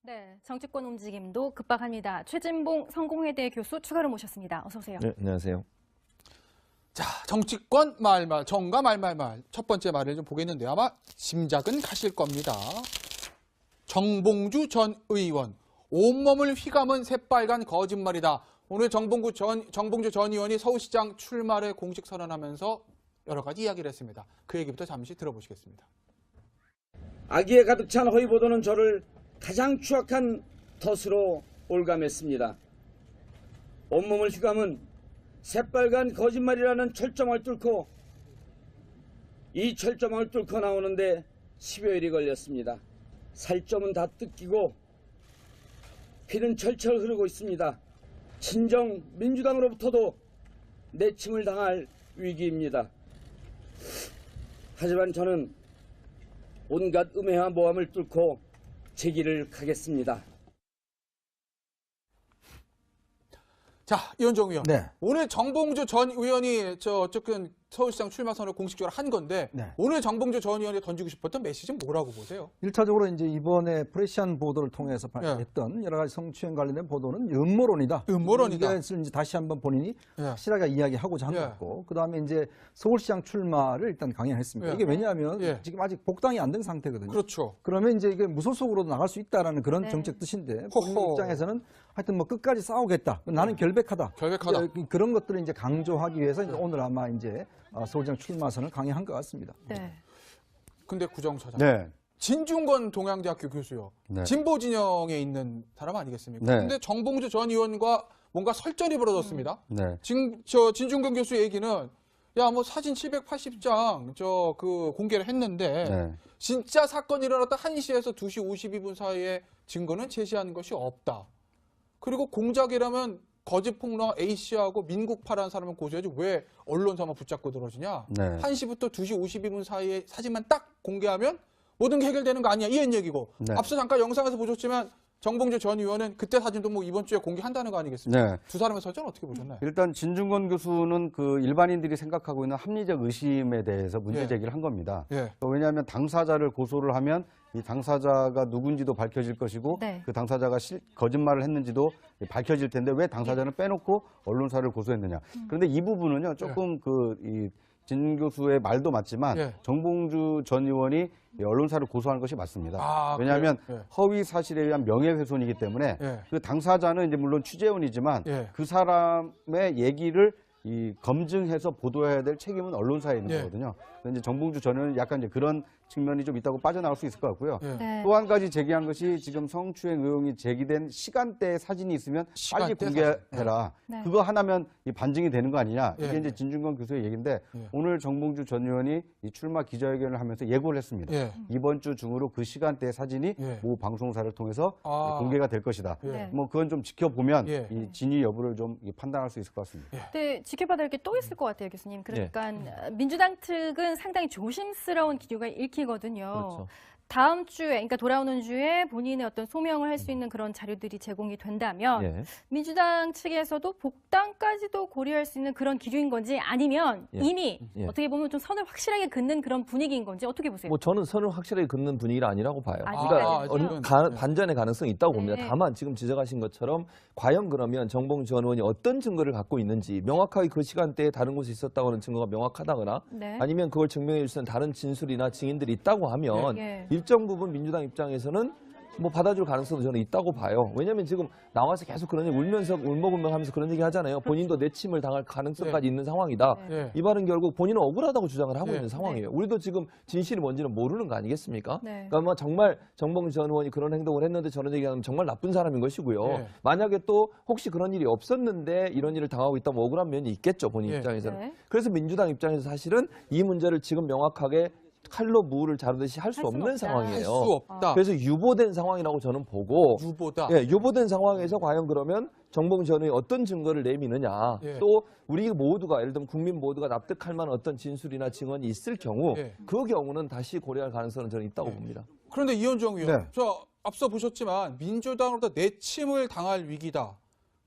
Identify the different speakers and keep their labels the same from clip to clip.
Speaker 1: 네, 정치권 움직임도 급박합니다. 최진봉 성공회대 교수 추가로 모셨습니다. 어서 오세요.
Speaker 2: 네, 안녕하세요.
Speaker 3: 자, 정치권 말말, 정가 말말말. 첫 번째 말을 좀 보겠는데 아마 짐작은 가실 겁니다. 정봉주 전 의원, 온몸을 휘감은 새빨간 거짓말이다. 오늘 정봉주 전 의원이 서울시장 출마를 공식 선언하면서 여러 가지 이야기를 했습니다. 그 얘기부터 잠시 들어보시겠습니다.
Speaker 4: 악의에 가득 찬 허위 보도는 저를 가장 추악한 덫으로 올감했습니다. 온몸을 휘감은 새빨간 거짓말이라는 철점을 뚫고 이 철점을 뚫고 나오는데 10여일이 걸렸습니다. 살점은 다 뜯기고 피는 철철 흐르고 있습니다. 친정 민주당으로부터도 내침을 당할 위기입니다. 하지만 저는 온갖 음해와 모함을 뚫고 제 길을 가겠습니다.
Speaker 3: 자, 이현정 의원.
Speaker 2: 네.
Speaker 3: 오늘 정봉주 전 의원이 어쨌든 서울시장 출마 선언을 공식적으로 한 건데
Speaker 2: 네.
Speaker 3: 오늘 정봉주 전 의원이 던지고 싶었던 메시지는 뭐라고 보세요?
Speaker 2: 1차적으로 이제 이번에 프레시안 보도를 통해서 발표했던 여러 가지 성추행 관련된 보도는 음모론이다.
Speaker 3: 음모론이다.
Speaker 2: 이것을 이제 다시 한번 본인이
Speaker 3: 예.
Speaker 2: 확실하게 이야기하고자 한 것
Speaker 3: 예.
Speaker 2: 같고, 그 다음에 이제 서울시장 출마를 일단 강행했습니다.
Speaker 3: 예.
Speaker 2: 이게 왜냐하면
Speaker 3: 예.
Speaker 2: 지금 아직 복당이 안 된 상태거든요.
Speaker 3: 그렇죠.
Speaker 2: 그러면 이제 이게 무소속으로도 나갈 수 있다라는 그런
Speaker 1: 네.
Speaker 2: 정책 뜻인데, 본인
Speaker 3: 호호.
Speaker 2: 입장에서는 하여튼 뭐 끝까지 싸우겠다. 나는 결백하다.
Speaker 3: 결백하다.
Speaker 2: 이제 그런 것들을 이제 강조하기 위해서 이제 오늘 아마 이제 서울시장 출마선을 강행한 것 같습니다.
Speaker 1: 네.
Speaker 3: 근데 구정처장.
Speaker 2: 네.
Speaker 3: 진중권 동양대학교 교수요.
Speaker 2: 네.
Speaker 3: 진보 진영에 있는 사람 아니겠습니까?
Speaker 2: 네.
Speaker 3: 근데 정봉주 전 의원과 뭔가 설전이 벌어졌습니다.
Speaker 2: 네.
Speaker 3: 진중권 교수 얘기는 야, 뭐 사진 780장 공개를 했는데
Speaker 2: 네.
Speaker 3: 진짜 사건이 일어났다 1시에서 2시 52분 사이에 증거는 제시하는 것이 없다. 그리고 공작이라면 거짓 폭로한 A씨하고 민국파라는 사람을 고소해야지 왜 언론사만 붙잡고 들어주냐.
Speaker 2: 네.
Speaker 3: 1시부터 2시 52분 사이에 사진만 딱 공개하면 모든 게 해결되는 거 아니야. 이런 얘기고.
Speaker 2: 네.
Speaker 3: 앞서 잠깐 영상에서 보셨지만 정봉주 전 의원은 그때 사진도 뭐 이번 주에 공개한다는 거 아니겠습니까?
Speaker 2: 네.
Speaker 3: 두 사람의 설전 어떻게 보셨나요?
Speaker 5: 일단 진중권 교수는 그 일반인들이 생각하고 있는 합리적 의심에 대해서 문제
Speaker 3: 예.
Speaker 5: 제기를 한 겁니다.
Speaker 3: 예.
Speaker 5: 왜냐하면 당사자를 고소를 하면 이 당사자가 누군지도 밝혀질 것이고
Speaker 1: 네.
Speaker 5: 그 당사자가 거짓말을 했는지도 밝혀질 텐데 왜 당사자는 빼놓고 언론사를 고소했느냐. 그런데 이 부분은요 조금 진 교수의 말도 맞지만
Speaker 3: 예.
Speaker 5: 정봉주 전 의원이 이 언론사를 고소한 것이 맞습니다.
Speaker 3: 아,
Speaker 5: 왜냐하면
Speaker 3: 그래요? 예.
Speaker 5: 허위 사실에 의한 명예훼손이기 때문에
Speaker 3: 예.
Speaker 5: 그 당사자는 이제 물론 취재원이지만
Speaker 3: 예.
Speaker 5: 그 사람의 얘기를 검증해서 보도해야 될 책임은 언론사에 있는
Speaker 3: 예.
Speaker 5: 거거든요. 그런데 이제 정봉주 전 의원은 약간 이제 그런 측면이 좀 있다고 빠져나올 수 있을 것 같고요.
Speaker 3: 예.
Speaker 1: 네.
Speaker 5: 또 한 가지 제기한 것이 지금 성추행 의혹이 제기된 시간대에 사진이 있으면 빨리
Speaker 3: 시간대
Speaker 5: 공개해라.
Speaker 1: 네.
Speaker 5: 그거 하나면 반증이 되는 거 아니냐.
Speaker 3: 예.
Speaker 5: 이게 이제 진중권 교수의 얘기인데
Speaker 3: 예.
Speaker 5: 오늘 정봉주 전 의원이 이 출마 기자회견을 하면서 예고를 했습니다.
Speaker 3: 예.
Speaker 5: 이번 주 중으로 그 시간대의 사진이
Speaker 3: 예.
Speaker 5: 모 방송사를 통해서
Speaker 3: 아.
Speaker 5: 공개가 될 것이다.
Speaker 3: 예.
Speaker 1: 네.
Speaker 5: 뭐 그건 좀 지켜보면
Speaker 3: 예.
Speaker 5: 이 진위 여부를 좀 판단할 수 있을 것 같습니다.
Speaker 1: 근데 지켜봐야 될 게 또 있을 것 같아요, 교수님. 그러니까 민주당 측은 상당히 조심스러운 기류가 읽히거든요.
Speaker 2: 그렇죠.
Speaker 1: 다음 주에, 그러니까 돌아오는 주에 본인의 어떤 소명을 할 수 있는 그런 자료들이 제공이 된다면
Speaker 2: 예.
Speaker 1: 민주당 측에서도 복당까지도 고려할 수 있는 그런 기류인 건지 아니면
Speaker 2: 예.
Speaker 1: 이미
Speaker 2: 예.
Speaker 1: 어떻게 보면 좀 선을 확실하게 긋는 그런 분위기인 건지 어떻게 보세요?
Speaker 2: 뭐 저는 선을 확실하게 긋는 분위기는 아니라고 봐요.
Speaker 1: 아직까지는요?
Speaker 2: 그러니까 반전의 가능성이 있다고 봅니다.
Speaker 1: 네.
Speaker 2: 다만 지금 지적하신 것처럼 과연 그러면 정봉주 전 의원이 어떤 증거를 갖고 있는지 명확하게 그 시간대에 다른 곳에 있었다고 하는 증거가 명확하다거나
Speaker 1: 네.
Speaker 2: 아니면 그걸 증명해 줄 수 있는 다른 진술이나 증인들이 있다고 하면
Speaker 1: 예.
Speaker 2: 일정 부분 민주당 입장에서는 뭐 받아줄 가능성도 저는 있다고 봐요. 왜냐하면 지금 나와서 계속 그런 얘기 울면서 울먹울먹하면서 그런 얘기 하잖아요. 본인도 내침을 당할 가능성까지 있는 상황이다.
Speaker 3: 예.
Speaker 2: 이 말은 결국 본인은 억울하다고 주장을 하고
Speaker 3: 네.
Speaker 2: 있는 상황이에요. 우리도 지금 진실이 뭔지는 모르는 거 아니겠습니까?
Speaker 1: 네.
Speaker 2: 그러니까 뭐 정말 정봉주 전 의원이 그런 행동을 했는데 저런 얘기하면 정말 나쁜 사람인 것이고요.
Speaker 3: 네.
Speaker 2: 만약에 또 혹시 그런 일이 없었는데 이런 일을 당하고 있다면 억울한 면이 있겠죠. 본인
Speaker 3: 네.
Speaker 2: 입장에서는.
Speaker 1: 네.
Speaker 2: 그래서 민주당 입장에서 사실은 이 문제를 지금 명확하게 칼로 무를 자르듯이 할 수
Speaker 1: 할 수는
Speaker 2: 없는
Speaker 1: 없다.
Speaker 2: 상황이에요.
Speaker 3: 할 수 없다.
Speaker 2: 그래서 유보된 상황이라고 저는 보고
Speaker 3: 유보다.
Speaker 2: 예, 유보된 상황에서 과연 그러면 정봉주 전 의원이 어떤 증거를 내미느냐
Speaker 3: 예.
Speaker 2: 또 우리 모두가 예를 들면 국민 모두가 납득할 만한 어떤 진술이나 증언이 있을 경우
Speaker 3: 예.
Speaker 2: 그 경우는 다시 고려할 가능성은 저는 있다고
Speaker 3: 예.
Speaker 2: 봅니다.
Speaker 3: 그런데 이현정 의원,
Speaker 2: 네.
Speaker 3: 저 앞서 보셨지만 민주당으로부터 내침을 당할 위기다.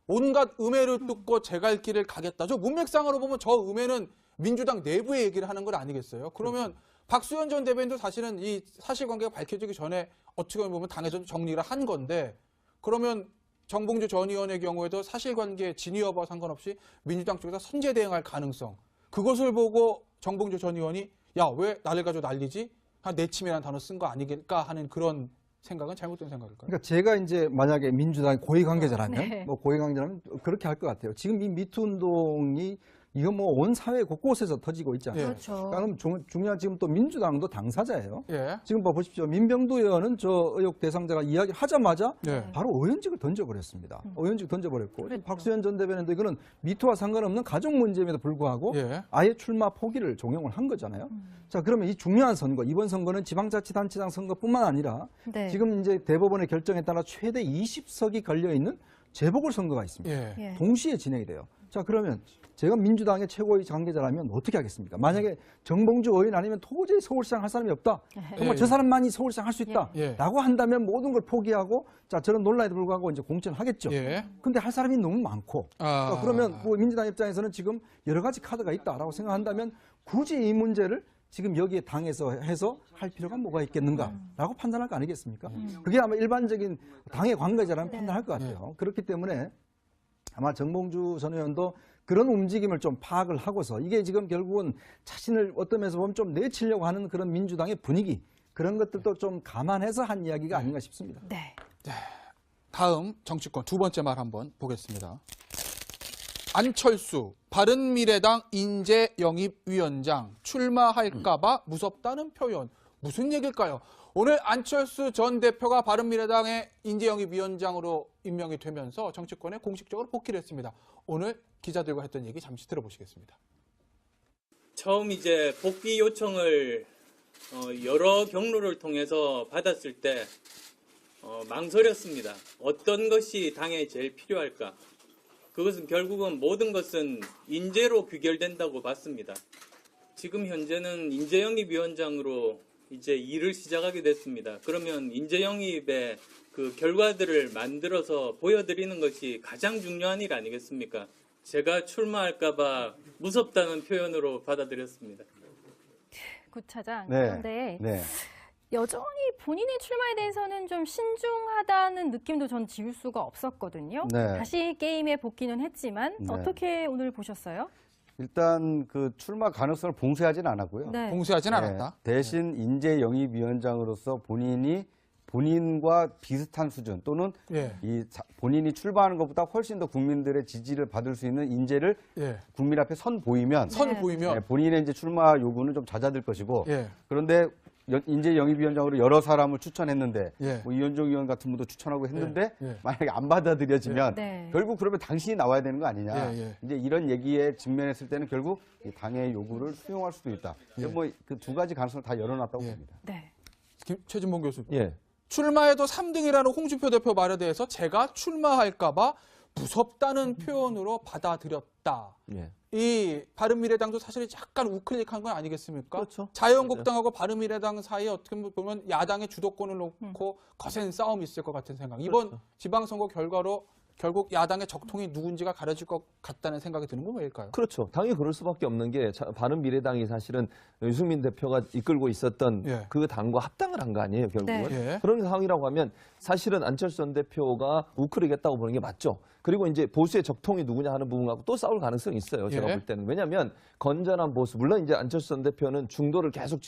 Speaker 3: 온갖 음해를 뚫고 제 갈 길을 가겠다. 저 문맥상으로 보면 저 음해는 민주당 내부의 얘기를 하는 건 아니겠어요? 그러면 박수현 전 대변인도 사실은 이 사실관계가 밝혀지기 전에 어떻게 보면 당에서 정리를 한 건데 그러면 정봉주 전 의원의 경우에도 사실관계 진위 여부와 상관없이 민주당 쪽에서 선제 대응할 가능성 그것을 보고 정봉주 전 의원이 야, 왜 나를 가지고 난리지? 한 내침이라는 단어 쓴 거 아니겠까 하는 그런 생각은 잘못된 생각일까요?
Speaker 6: 그러니까 제가 이제 만약에 민주당 고위 관계자라면
Speaker 1: 네.
Speaker 6: 뭐 고위 관계자라면 그렇게 할 것 같아요. 지금 이 미투 운동이 이거 뭐 온 사회 곳곳에서 터지고 있지 않습니까?
Speaker 1: 그렇죠.
Speaker 6: 그러니까 중요한 지금 또 민주당도 당사자예요.
Speaker 3: 예.
Speaker 6: 지금 보십시오. 민병두 의원은 저 의혹 대상자가 이야기하자마자
Speaker 3: 네.
Speaker 6: 바로 의원직을 던져버렸습니다. 의원직 던져버렸고
Speaker 1: 그랬죠.
Speaker 6: 박수현 전 대변인도 이거는 미투와 상관없는 가족 문제임에도 불구하고
Speaker 3: 예.
Speaker 6: 아예 출마 포기를 종용을 한 거잖아요. 자, 그러면 이 중요한 선거, 이번 선거는 지방자치단체장 선거뿐만 아니라
Speaker 1: 네.
Speaker 6: 지금 이제 대법원의 결정에 따라 최대 20석이 걸려 있는 재보궐선거가 있습니다.
Speaker 3: 예.
Speaker 1: 예.
Speaker 6: 동시에 진행이 돼요. 자, 그러면 제가 민주당의 최고의 관계자라면 어떻게 하겠습니까? 만약에 정봉주 의원 아니면 도저히 서울시장 할 사람이 없다. 정말
Speaker 3: 예.
Speaker 6: 저 사람만이 서울시장 할 수 있다.
Speaker 3: 예.
Speaker 6: 라고 한다면 모든 걸 포기하고 자, 저런 논란에도 불구하고 이제 공천을 하겠죠.
Speaker 3: 예.
Speaker 6: 근데 할 사람이 너무 많고
Speaker 3: 아.
Speaker 6: 그러면 뭐 민주당 입장에서는 지금 여러 가지 카드가 있다라고 생각한다면 굳이 이 문제를 지금 여기에 당에서 해서 할 필요가 뭐가 있겠는가라고 판단할 거 아니겠습니까? 그게 아마 일반적인 당의 관계자라면 판단할 것 같아요. 그렇기 때문에 아마 정봉주 전 의원도 그런 움직임을 좀 파악을 하고서 이게 지금 결국은 자신을 어떤 면에서 보면 좀 내치려고 하는 그런 민주당의 분위기 그런 것들도 좀 감안해서 한 이야기가 아닌가 싶습니다.
Speaker 1: 네.
Speaker 3: 다음 정치권 두 번째 말 한번 보겠습니다. 안철수 바른미래당 인재영입위원장 출마할까봐 무섭다는 표현. 무슨 얘기일까요? 오늘 안철수 전 대표가 바른미래당의 인재영입위원장으로 임명이 되면서 정치권에 공식적으로 복귀를 했습니다. 오늘 기자들과 했던 얘기 잠시 들어보시겠습니다.
Speaker 7: 처음 이제 복귀 요청을 여러 경로를 통해서 받았을 때 망설였습니다. 어떤 것이 당에 제일 필요할까? 그것은 결국은 모든 것은 인재로 귀결된다고 봤습니다. 지금 현재는 인재영입위원장으로 이제 일을 시작하게 됐습니다. 그러면 인재영입의 그 결과들을 만들어서 보여드리는 것이 가장 중요한 일 아니겠습니까? 제가 출마할까봐 무섭다는 표현으로 받아들였습니다.
Speaker 1: 구차장.
Speaker 5: 네.
Speaker 1: 그런데
Speaker 5: 네.
Speaker 1: 여전히 본인의 출마에 대해서는 좀 신중하다는 느낌도 전 지울 수가 없었거든요.
Speaker 5: 네.
Speaker 1: 다시 게임에 복귀는 했지만
Speaker 5: 네.
Speaker 1: 어떻게 오늘 보셨어요?
Speaker 5: 일단 그 출마 가능성을 봉쇄하진 않았고요.
Speaker 1: 네.
Speaker 3: 봉쇄하진
Speaker 5: 네,
Speaker 3: 않았다.
Speaker 5: 대신 인재영입위원장으로서 본인과 비슷한 수준 또는
Speaker 3: 예.
Speaker 5: 본인이 출마하는 것보다 훨씬 더 국민들의 지지를 받을 수 있는 인재를
Speaker 3: 예.
Speaker 5: 국민 앞에 선 보이면
Speaker 3: 선
Speaker 1: 네.
Speaker 3: 보이면
Speaker 5: 본인의 이제 출마 요구는 좀 잦아들 것이고
Speaker 3: 예.
Speaker 5: 그런데 인재영입위원장으로 여러 사람을 추천했는데
Speaker 3: 예.
Speaker 5: 뭐 이현종 의원 같은 분도 추천하고 했는데
Speaker 3: 예. 예.
Speaker 5: 만약에 안 받아들여지면
Speaker 1: 네.
Speaker 5: 결국 그러면 당신이 나와야 되는 거 아니냐.
Speaker 3: 예, 예.
Speaker 5: 이제 이런 얘기에 직면했을 때는 결국 이 당의 요구를 수용할 수도 있다.
Speaker 3: 예.
Speaker 5: 뭐 그 두 가지 가능성을 다 열어놨다고
Speaker 3: 예.
Speaker 5: 봅니다.
Speaker 1: 네.
Speaker 3: 최진봉 교수.
Speaker 2: 예.
Speaker 3: 출마해도 3등이라는 홍준표 대표 말에 대해서 제가 출마할까봐 무섭다는 표현으로 받아들였다.
Speaker 2: 예.
Speaker 3: 이 바른미래당도 사실 약간 우클릭한 건 아니겠습니까?
Speaker 2: 그렇죠.
Speaker 3: 자유한국당하고 바른미래당 사이에 어떻게 보면 야당의 주도권을 놓고 거센 싸움이 있을 것 같은 생각. 이번
Speaker 2: 그렇죠.
Speaker 3: 지방선거 결과로 결국 야당의 적통이 누군지가 가려질 것 같다는 생각이 드는 건 왜일까요?
Speaker 2: 그렇죠. 당연히 그럴 수밖에 없는 게 바른미래당이 사실은 유승민 대표가 이끌고 있었던
Speaker 3: 예.
Speaker 2: 그 당과 합당을 한 거 아니에요, 결국은.
Speaker 1: 네.
Speaker 3: 예.
Speaker 2: 그런 상황이라고 하면 사실은 안철수 전 대표가 우클릭했다고 보는 게 맞죠. 그리고 이제 보수의 적통이 누구냐 하는 부분 갖고 또 싸울 가능성이 있어요. 제가
Speaker 3: 예.
Speaker 2: 볼 때는. 왜냐하면 건전한 보수, 물론 이제 안철수 전 대표는 중도를 계속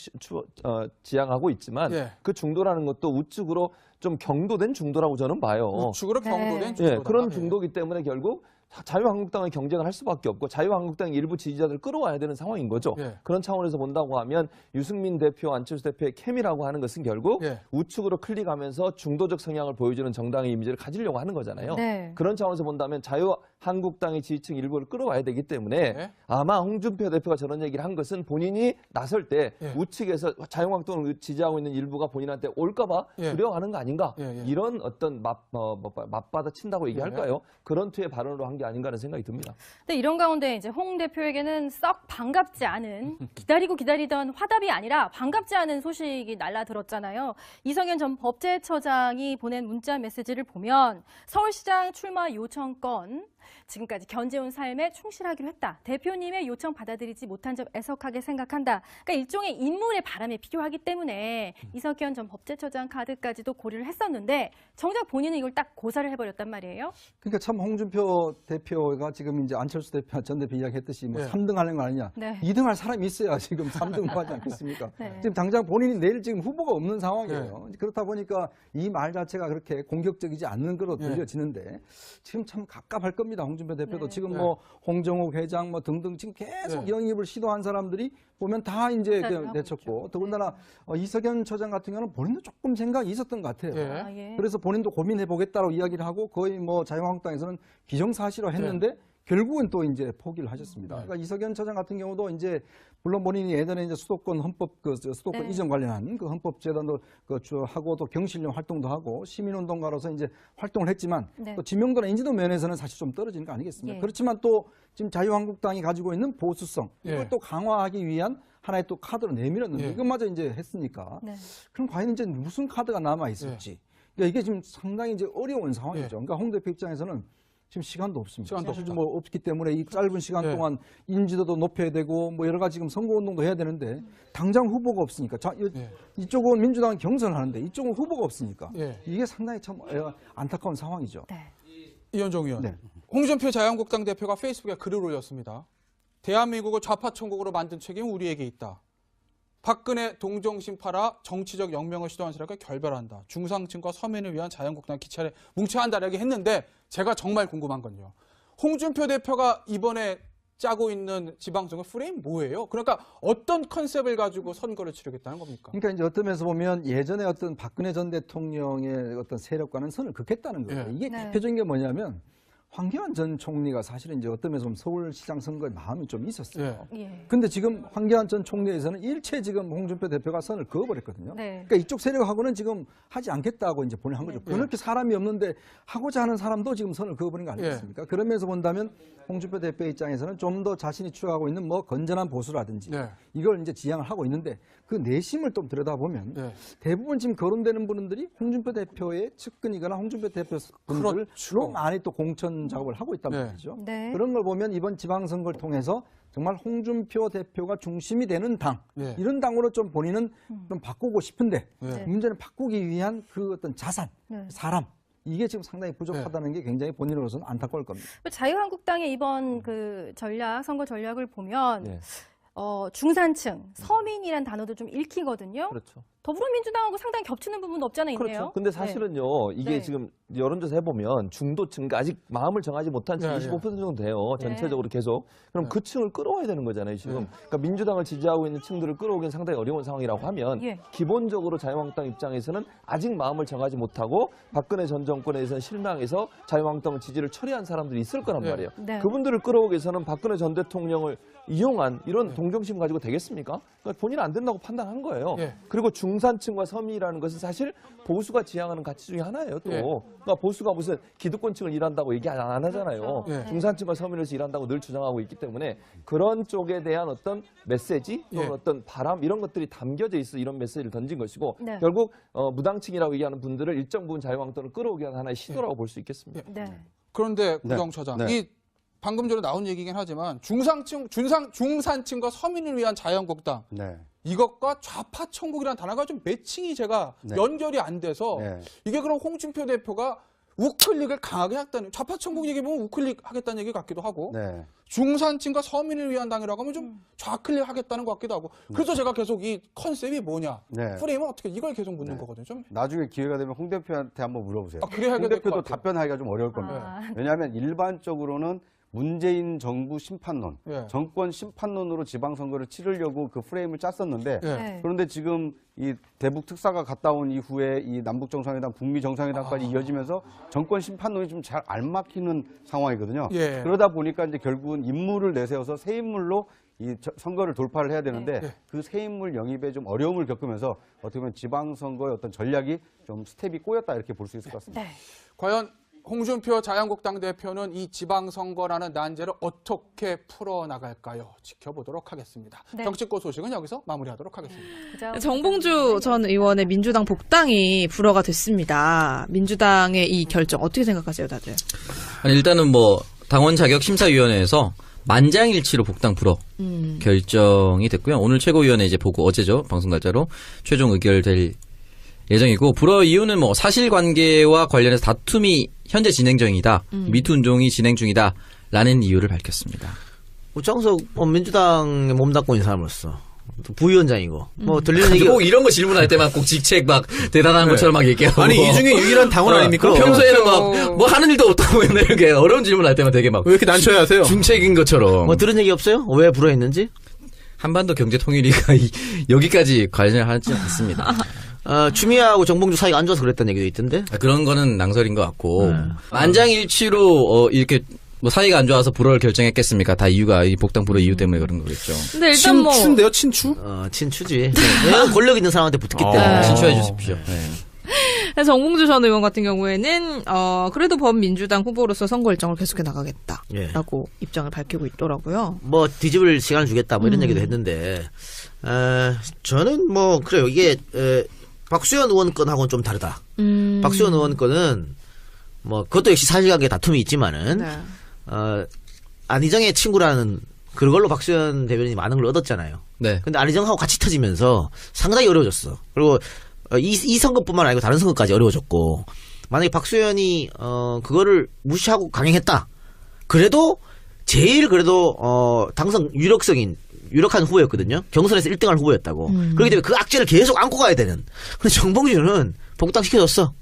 Speaker 2: 지향하고 있지만
Speaker 3: 예.
Speaker 2: 그 중도라는 것도 우측으로 좀 경도된 중도라고 저는 봐요.
Speaker 3: 우측으로
Speaker 1: 네.
Speaker 3: 경도된
Speaker 2: 예,
Speaker 3: 중도다.
Speaker 2: 그런 중도기 때문에 결국 자유한국당의 경쟁을 할 수밖에 없고 자유한국당의 일부 지지자들을 끌어와야 되는 상황인 거죠.
Speaker 3: 예.
Speaker 2: 그런 차원에서 본다고 하면 유승민 대표, 안철수 대표의 케미라고 하는 것은 결국
Speaker 3: 예.
Speaker 2: 우측으로 클릭하면서 중도적 성향을 보여주는 정당의 이미지를 가지려고 하는 거잖아요.
Speaker 1: 네.
Speaker 2: 그런 차원에서 본다면 자유한국당의 지지층 일부를 끌어와야 되기 때문에
Speaker 3: 예.
Speaker 2: 아마 홍준표 대표가 저런 얘기를 한 것은 본인이 나설 때
Speaker 3: 예.
Speaker 2: 우측에서 자유한국당을 지지하고 있는 일부가 본인한테 올까봐
Speaker 3: 예.
Speaker 2: 두려워하는 거 아닌가.
Speaker 3: 예, 예.
Speaker 2: 이런 어떤 맞받아 친다고 얘기할까요? 그런 투의 발언으로 한 게 아닌가 하는 생각이 듭니다.
Speaker 1: 근데 이런 가운데 이제 홍 대표에게는 썩 반갑지 않은 기다리던 화답이 아니라 반갑지 않은 소식이 날라들었잖아요. 이석연 전 법제처장이 보낸 문자 메시지를 보면 서울시장 출마 요청 건 지금까지 견제온 삶에 충실하기로 했다. 대표님의 요청 받아들이지 못한 점 애석하게 생각한다. 그러니까 일종의 인물의 바람이 필요하기 때문에 이석연 전 법제처장 카드까지도 고려를 했었는데 정작 본인은 이걸 딱 고사를 해버렸단 말이에요.
Speaker 6: 그러니까 참 홍준표 대표가 지금 이제 안철수 대표 전 대표 이야기했듯이 뭐
Speaker 3: 네.
Speaker 6: 3등 하는 거 아니냐.
Speaker 1: 네.
Speaker 6: 2등 할 사람이 있어야 지금 3등 하지 않겠습니까?
Speaker 1: 네.
Speaker 6: 지금 당장 본인이 내일 지금 후보가 없는 상황이에요. 그렇다 보니까 이 말 자체가 그렇게 공격적이지 않는 거로 들려지는데 지금 참 갑갑할 겁니다. 홍준표 대표도
Speaker 1: 네.
Speaker 6: 지금 뭐 홍정욱 회장 뭐 등등 지금 계속
Speaker 3: 네.
Speaker 6: 영입을 시도한 사람들이 보면 다 이제
Speaker 1: 하고
Speaker 6: 내쳤고
Speaker 1: 있죠.
Speaker 6: 더군다나 이석연 처장 같은 경우는 본인도 조금 생각이 있었던 것 같아요.
Speaker 3: 예.
Speaker 1: 아, 예.
Speaker 6: 그래서 본인도 고민해 보겠다고 이야기를 하고 거의 뭐 자유한국당에서는 기정사실화 했는데 결국은 또 이제 포기를 하셨습니다. 그러니까 이석연 처장 같은 경우도 이제 물론 본인이 예전에 이제 수도권 헌법 수도권
Speaker 1: 네.
Speaker 6: 이전 관련한 그 헌법재단도 하고 또 경실련 활동도 하고 시민운동가로서 이제 활동을 했지만
Speaker 1: 네.
Speaker 6: 또 지명도나 인지도 면에서는 사실 좀 떨어지는 거 아니겠습니까?
Speaker 1: 예.
Speaker 6: 그렇지만 또 지금 자유한국당이 가지고 있는 보수성
Speaker 3: 예.
Speaker 6: 이걸 또 강화하기 위한 하나의 또 카드로 내밀었는데
Speaker 3: 예.
Speaker 6: 이것마저 이제 했으니까
Speaker 1: 네.
Speaker 6: 그럼 과연 이제 무슨 카드가 남아 있을지. 그러니까 이게 지금 상당히 이제 어려운 상황이죠.
Speaker 3: 예.
Speaker 6: 그러니까 홍 대표 입장에서는 지금 시간도 없습니다.
Speaker 3: 시간도
Speaker 6: 사실
Speaker 3: 없다.
Speaker 6: 뭐 없기 때문에 이 짧은 시간
Speaker 3: 예.
Speaker 6: 동안 인지도도 높여야 되고 뭐 여러 가지 지금 선거운동도 해야 되는데 당장 후보가 없으니까
Speaker 3: 예.
Speaker 6: 이쪽은 민주당은 경선하는데 이쪽은 후보가 없으니까
Speaker 3: 예.
Speaker 6: 이게 상당히 참 안타까운 상황이죠.
Speaker 1: 네.
Speaker 3: 이현정 의원.
Speaker 6: 네.
Speaker 3: 홍준표 자유한국당 대표가 페이스북에 글을 올렸습니다. 대한민국을 좌파 천국으로 만든 책임은 우리에게 있다. 박근혜 동정심 팔아 정치적 영명을 시도한 사람과 결별한다. 중상층과 서민을 위한 자유한국당 기차를 뭉쳐야 한다라고 했는데 제가 정말 궁금한 건요. 홍준표 대표가 이번에 짜고 있는 지방선거 프레임 뭐예요? 그러니까 어떤 컨셉을 가지고 선거를 치르겠다는 겁니까?
Speaker 6: 그러니까 이제 어떤 면에서 보면 예전에 어떤 박근혜 전 대통령의 어떤 세력과는 선을 긋겠다는 거예요.
Speaker 3: 예.
Speaker 6: 이게
Speaker 1: 네.
Speaker 6: 대표적인 게 뭐냐면 황교안 전 총리가 사실은 이제 어떤 면에서 보면 서울시장 선거에 마음이 좀 있었어요.
Speaker 1: 예.
Speaker 6: 근데 지금 황교안 전 총리에서는 일체 지금 홍준표 대표가 선을 그어버렸거든요.
Speaker 1: 네.
Speaker 6: 그러니까 이쪽 세력하고는 지금 하지 않겠다고 이제 본인 한 거죠.
Speaker 1: 네.
Speaker 6: 그렇게 사람이 없는데 하고자 하는 사람도 지금 선을 그어버린 거 아니겠습니까? 그런 면에서 본다면 홍준표 대표 입장에서는 좀 더 자신이 추구하고 있는 뭐 건전한 보수라든지
Speaker 3: 네.
Speaker 6: 이걸 이제 지향을 하고 있는데 그 내심을 좀 들여다보면
Speaker 3: 네.
Speaker 6: 대부분 지금 거론되는 분들이 홍준표 대표의 측근이거나 홍준표 대표 분들로
Speaker 3: 그렇죠.
Speaker 6: 많이 또 공천 작업을 하고 있단
Speaker 3: 네.
Speaker 6: 말이죠.
Speaker 1: 네.
Speaker 6: 그런 걸 보면 이번 지방선거를 통해서 정말 홍준표 대표가 중심이 되는 당
Speaker 3: 네.
Speaker 6: 이런 당으로 좀 본인은 좀 바꾸고 싶은데
Speaker 3: 네.
Speaker 6: 문제는 바꾸기 위한 그 어떤 자산,
Speaker 1: 네.
Speaker 6: 사람 이게 지금 상당히 부족하다는 게 굉장히 본인으로서는 안타까울 겁니다.
Speaker 1: 자유한국당의 이번 그 선거 전략을 보면
Speaker 2: 네.
Speaker 1: 중산층, 서민이란 단어도 좀 읽히거든요.
Speaker 2: 그렇죠.
Speaker 1: 더불어민주당하고 상당히 겹치는 부분도 없잖아 있네요.
Speaker 2: 그렇죠. 근데 사실은요, 이게
Speaker 1: 네.
Speaker 2: 지금 여론조사 해보면 중도층, 아직 마음을 정하지 못한 층
Speaker 3: 네,
Speaker 2: 25% 정도 돼요.
Speaker 1: 네.
Speaker 2: 전체적으로 계속. 그럼 그 층을 끌어와야 되는 거잖아요, 지금. 그러니까 민주당을 지지하고 있는 층들을 끌어오기는 상당히 어려운 상황이라고 하면
Speaker 1: 예.
Speaker 2: 기본적으로 자유한국당 입장에서는 아직 마음을 정하지 못하고 박근혜 전 정권에 대해서는 실망해서 자유한국당 지지를 처리한 사람들이 있을 거란
Speaker 3: 네.
Speaker 2: 말이에요.
Speaker 1: 네.
Speaker 2: 그분들을 끌어오기 위해서는 박근혜 전 대통령을 이용한 이런 동정심 가지고 되겠습니까? 그러니까 본인은 안 된다고 판단한 거예요.
Speaker 3: 예.
Speaker 2: 그리고 중산층과 서민이라는 것은 사실 보수가 지향하는 가치 중에 하나예요. 또
Speaker 3: 예.
Speaker 2: 그러니까 보수가 무슨 기득권층을 일한다고 얘기 안 하잖아요.
Speaker 1: 그렇죠.
Speaker 3: 예.
Speaker 2: 중산층과 서민에서 일한다고 늘 주장하고 있기 때문에 그런 쪽에 대한 어떤 메시지 또는
Speaker 3: 예.
Speaker 2: 어떤 바람 이런 것들이 담겨져 있어 이런 메시지를 던진 것이고
Speaker 1: 네.
Speaker 2: 결국 무당층이라고 얘기하는 분들을 일정 부분 자유한국당을 끌어오기 위한 하나의 시도라고 볼 수 있겠습니다.
Speaker 1: 네.
Speaker 3: 그런데
Speaker 5: 네.
Speaker 3: 구정 처장,
Speaker 5: 네.
Speaker 3: 이 방금 전에 나온 얘기긴 하지만 중산층과 서민을 위한 자유한국당
Speaker 5: 네.
Speaker 3: 이것과 좌파 천국이라는 단어가 좀 매칭이 제가
Speaker 5: 네.
Speaker 3: 연결이 안 돼서
Speaker 5: 네.
Speaker 3: 이게 그럼 홍준표 대표가 우클릭을 강하게 하겠다는 좌파 천국 얘기 보면 우클릭 하겠다는 얘기 같기도 하고
Speaker 5: 네.
Speaker 3: 중산층과 서민을 위한 당이라고 하면 좀 좌클릭 하겠다는 것 같기도 하고 그래서 제가 계속 이 컨셉이 뭐냐
Speaker 5: 네.
Speaker 3: 프레임은 어떻게 이걸 계속 묻는
Speaker 5: 네.
Speaker 3: 거거든요. 좀
Speaker 5: 나중에 기회가 되면 홍 대표한테 한번 물어보세요.
Speaker 3: 그래야
Speaker 5: 홍
Speaker 3: 될것
Speaker 5: 대표도
Speaker 3: 같아요.
Speaker 5: 답변하기가 좀 어려울 겁니다.
Speaker 1: 아,
Speaker 5: 왜냐하면 일반적으로는 문재인 정부 심판론,
Speaker 3: 예.
Speaker 5: 정권 심판론으로 지방선거를 치르려고 그 프레임을 짰었는데
Speaker 3: 예.
Speaker 1: 네.
Speaker 5: 그런데 지금 이 대북 특사가 갔다 온 이후에 이 남북 정상회담, 북미 정상회담까지 이어지면서 정권 심판론이 좀 잘 안 막히는 상황이거든요.
Speaker 3: 예.
Speaker 5: 그러다 보니까 이제 결국은 인물을 내세워서 새 인물로 이 선거를 돌파를 해야 되는데
Speaker 3: 네.
Speaker 5: 그 새 인물 영입에 좀 어려움을 겪으면서 어떻게 보면 지방선거의 어떤 전략이 좀 스텝이 꼬였다 이렇게 볼 수 있을 것 같습니다.
Speaker 1: 네.
Speaker 3: 과연 홍준표 자유한국당 대표는 이 지방선거라는 난제를 어떻게 풀어나갈까요? 지켜보도록 하겠습니다.
Speaker 1: 네.
Speaker 3: 정치권 소식은 여기서 마무리하도록 하겠습니다.
Speaker 8: 정봉주 전 의원의 민주당 복당이 불허가 됐습니다. 민주당의 이 결정 어떻게 생각하세요, 다들?
Speaker 9: 아니, 일단은 뭐 당원 자격 심사위원회에서 만장일치로 복당 불허 결정이 됐고요. 오늘 최고위원회 이제 보고 어제죠 방송 날짜로 최종 의결될 예정이고 불허 이유는 뭐 사실관계와 관련해서 다툼이 현재 진행 중이다. 미투 운동이 진행 중이다라는 이유를 밝혔습니다.
Speaker 10: 우창석 민주당에 몸담고 있는 사람으로서 부위원장이고 뭐 들리는 얘기
Speaker 9: 꼭 이런 거 질문할 때만 꼭 직책 막 대단한 것처럼 막 얘기하고
Speaker 11: 아니 이 중에 유일한 당원 아닙니까?
Speaker 9: 평소에는 막 뭐 하는 일도 없다고 맨날 이렇게 어려운 질문할 때만 되게 막
Speaker 11: 왜 이렇게 난처해 하세요?
Speaker 9: 중책인 것처럼
Speaker 10: 뭐 들은 얘기 없어요? 왜 불허했는지?
Speaker 9: 한반도 경제 통일위가 여기까지 관여를 하지 않습니다.
Speaker 10: 추미애하고 정봉주 사이가 안 좋아서 그랬다는 얘기도 있던데.
Speaker 9: 그런 거는 낭설인 것 같고 만장일치로 이렇게 뭐 사이가 안 좋아서 불허를 결정했겠습니까? 다 이유가 이 복당 불허 이유 때문에 그런 거겠죠.
Speaker 8: 근데 일단 뭐
Speaker 11: 친추인데요, 친추?
Speaker 10: 친추지. 왜냐면 권력 있는 사람한테 붙었기 때문에.
Speaker 9: 친추해 주십시오. 네.
Speaker 8: 정봉주 전 의원 같은 경우에는 그래도 범민주당 후보로서 선거 일정을 계속해 나가겠다라고 입장을 밝히고 있더라고요.
Speaker 10: 뭐 뒤집을 시간을 주겠다 뭐 이런 얘기도 했는데 저는 뭐 그래요. 이게 박수현 의원 건하고는 좀 다르다. 박수현 의원 건은 뭐 그것도 역시 사실관계 다툼이 있지만은
Speaker 8: 네.
Speaker 10: 안희정의 친구라는 그걸로 박수현 대변인이 많은 걸 얻었잖아요.
Speaker 9: 네.
Speaker 10: 근데 안희정하고 같이 터지면서 상당히 어려워졌어. 그리고 이 선거뿐만 아니고 다른 선거까지 어려워졌고 만약에 박수현이 그거를 무시하고 강행했다. 그래도 제일 그래도 당선 유력한 후보였거든요. 경선에서 1등할 후보였다고. 그렇기 때문에 그 악재를 계속 안고 가야 되는. 근데 정봉주는 복당시켜줬어.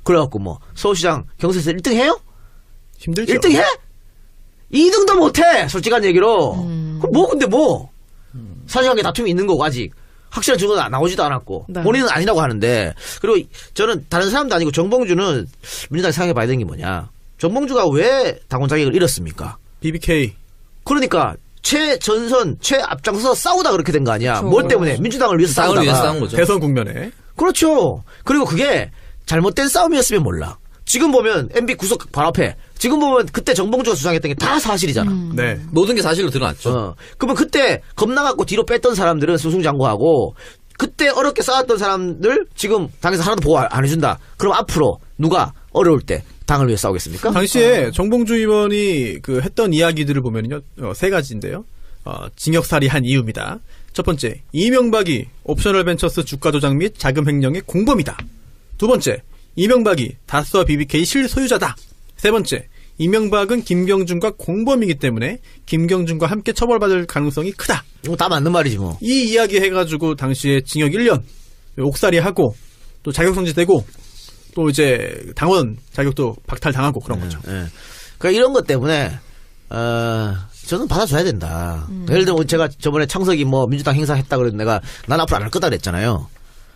Speaker 10: 그래갖고 뭐 서울시장 경선에서 1등 해요?
Speaker 11: 힘들죠.
Speaker 10: 1등 해? 2등도 못해. 솔직한 얘기로. 그럼 뭐 근데 뭐 사실관계 다툼이 있는 거고 아직 확실한 증거는 나오지도 않았고
Speaker 8: 네.
Speaker 10: 본인은 아니라고 하는데 그리고 저는 다른 사람도 아니고 정봉주는 민주당이 생각해봐야 되는 게 뭐냐. 정봉주가 왜 당원 자격을 잃었습니까?
Speaker 11: BBK.
Speaker 10: 그러니까 최전선 최앞장서 싸우다 그렇게 된 거 아니야.
Speaker 8: 그렇죠.
Speaker 10: 뭘 때문에 민주당을 위해서
Speaker 9: 싸우기 위해서
Speaker 10: 싸우다가
Speaker 9: 싸운 거죠.
Speaker 11: 대선 국면에.
Speaker 10: 그렇죠. 그리고 그게 잘못된 싸움이었으면 몰라. 지금 보면 MB 구속 바로 앞에 지금 보면 그때 정봉주가 주장했던 게 다 사실이잖아.
Speaker 11: 네.
Speaker 9: 모든 게 사실로 드러났죠.
Speaker 10: 그러면 그때 겁나갖고 뒤로 뺐던 사람들은 승승장구하고 그때 어렵게 싸웠던 사람들 지금 당에서 하나도 보호 안 해준다. 그럼 앞으로 누가 어려울 때 당을 위해 싸우겠습니까?
Speaker 11: 당시에 정봉주 의원이 그 했던 이야기들을 보면요, 세 가지인데요. 징역살이 한 이유입니다. 첫 번째, 이명박이 옵셔널 벤처스 주가 조작 및 자금 횡령의 공범이다. 두 번째, 이명박이 다스와 BBK 실소유자다. 세 번째, 이명박은 김경준과 공범이기 때문에 김경준과 함께 처벌받을 가능성이 크다.
Speaker 10: 다 맞는 말이지 뭐.
Speaker 11: 이 이야기 해가지고 당시에 징역 1년 옥살이하고 또 자격정지되고 또 이제 당원 자격도 박탈당하고 그런 거죠.
Speaker 10: 그러니까 이런 것 때문에 저는 받아줘야 된다. 예를 들면 제가 저번에 창석이 뭐 민주당 행사했다 그랬는데 내가 난 앞으로 안 할 거다 그랬잖아요.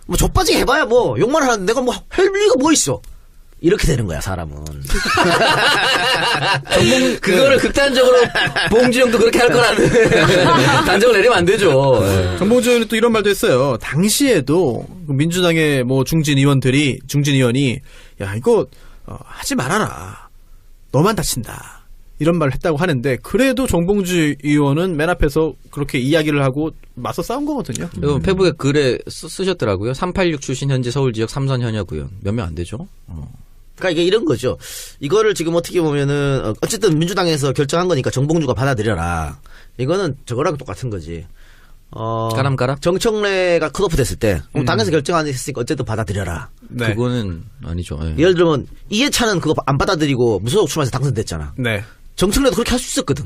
Speaker 10: 뭐 좆빠지게 해봐야 뭐 욕만 하는데 내가 뭐 할 리가 뭐 있어. 이렇게 되는 거야 사람은.
Speaker 9: 그거를 극단적으로 봉주 형도 그렇게 할 거라는 단정을 내리면 안 되죠.
Speaker 11: 정봉주 의원이 또 이런 말도 했어요. 당시에도 민주당의 뭐 중진 의원이 야 이거 하지 말아라. 너만 다친다. 이런 말을 했다고 하는데 그래도 정봉주 의원은 맨 앞에서 그렇게 이야기를 하고 맞서 싸운 거거든요.
Speaker 9: 페북에 글에 쓰셨더라고요. 386 출신 현재 서울 지역 3선 현역 의원. 몇 명 안 되죠?
Speaker 10: 그러니까 이게 이런 거죠. 이거를 지금 어떻게 보면은 어쨌든 민주당에서 결정한 거니까 정봉주가 받아들여라. 이거는 저거랑 똑같은 거지.
Speaker 9: 까람까람?
Speaker 10: 정청래가 컷오프 됐을 때 당에서 결정 안 했으니까 어쨌든 받아들여라.
Speaker 11: 네.
Speaker 9: 그거는 아니죠. 예.
Speaker 10: 예를 들면 이해찬은 그거 안 받아들이고 무소속 출마해서 당선됐잖아.
Speaker 11: 네.
Speaker 10: 정청래도 그렇게 할 수 있었거든.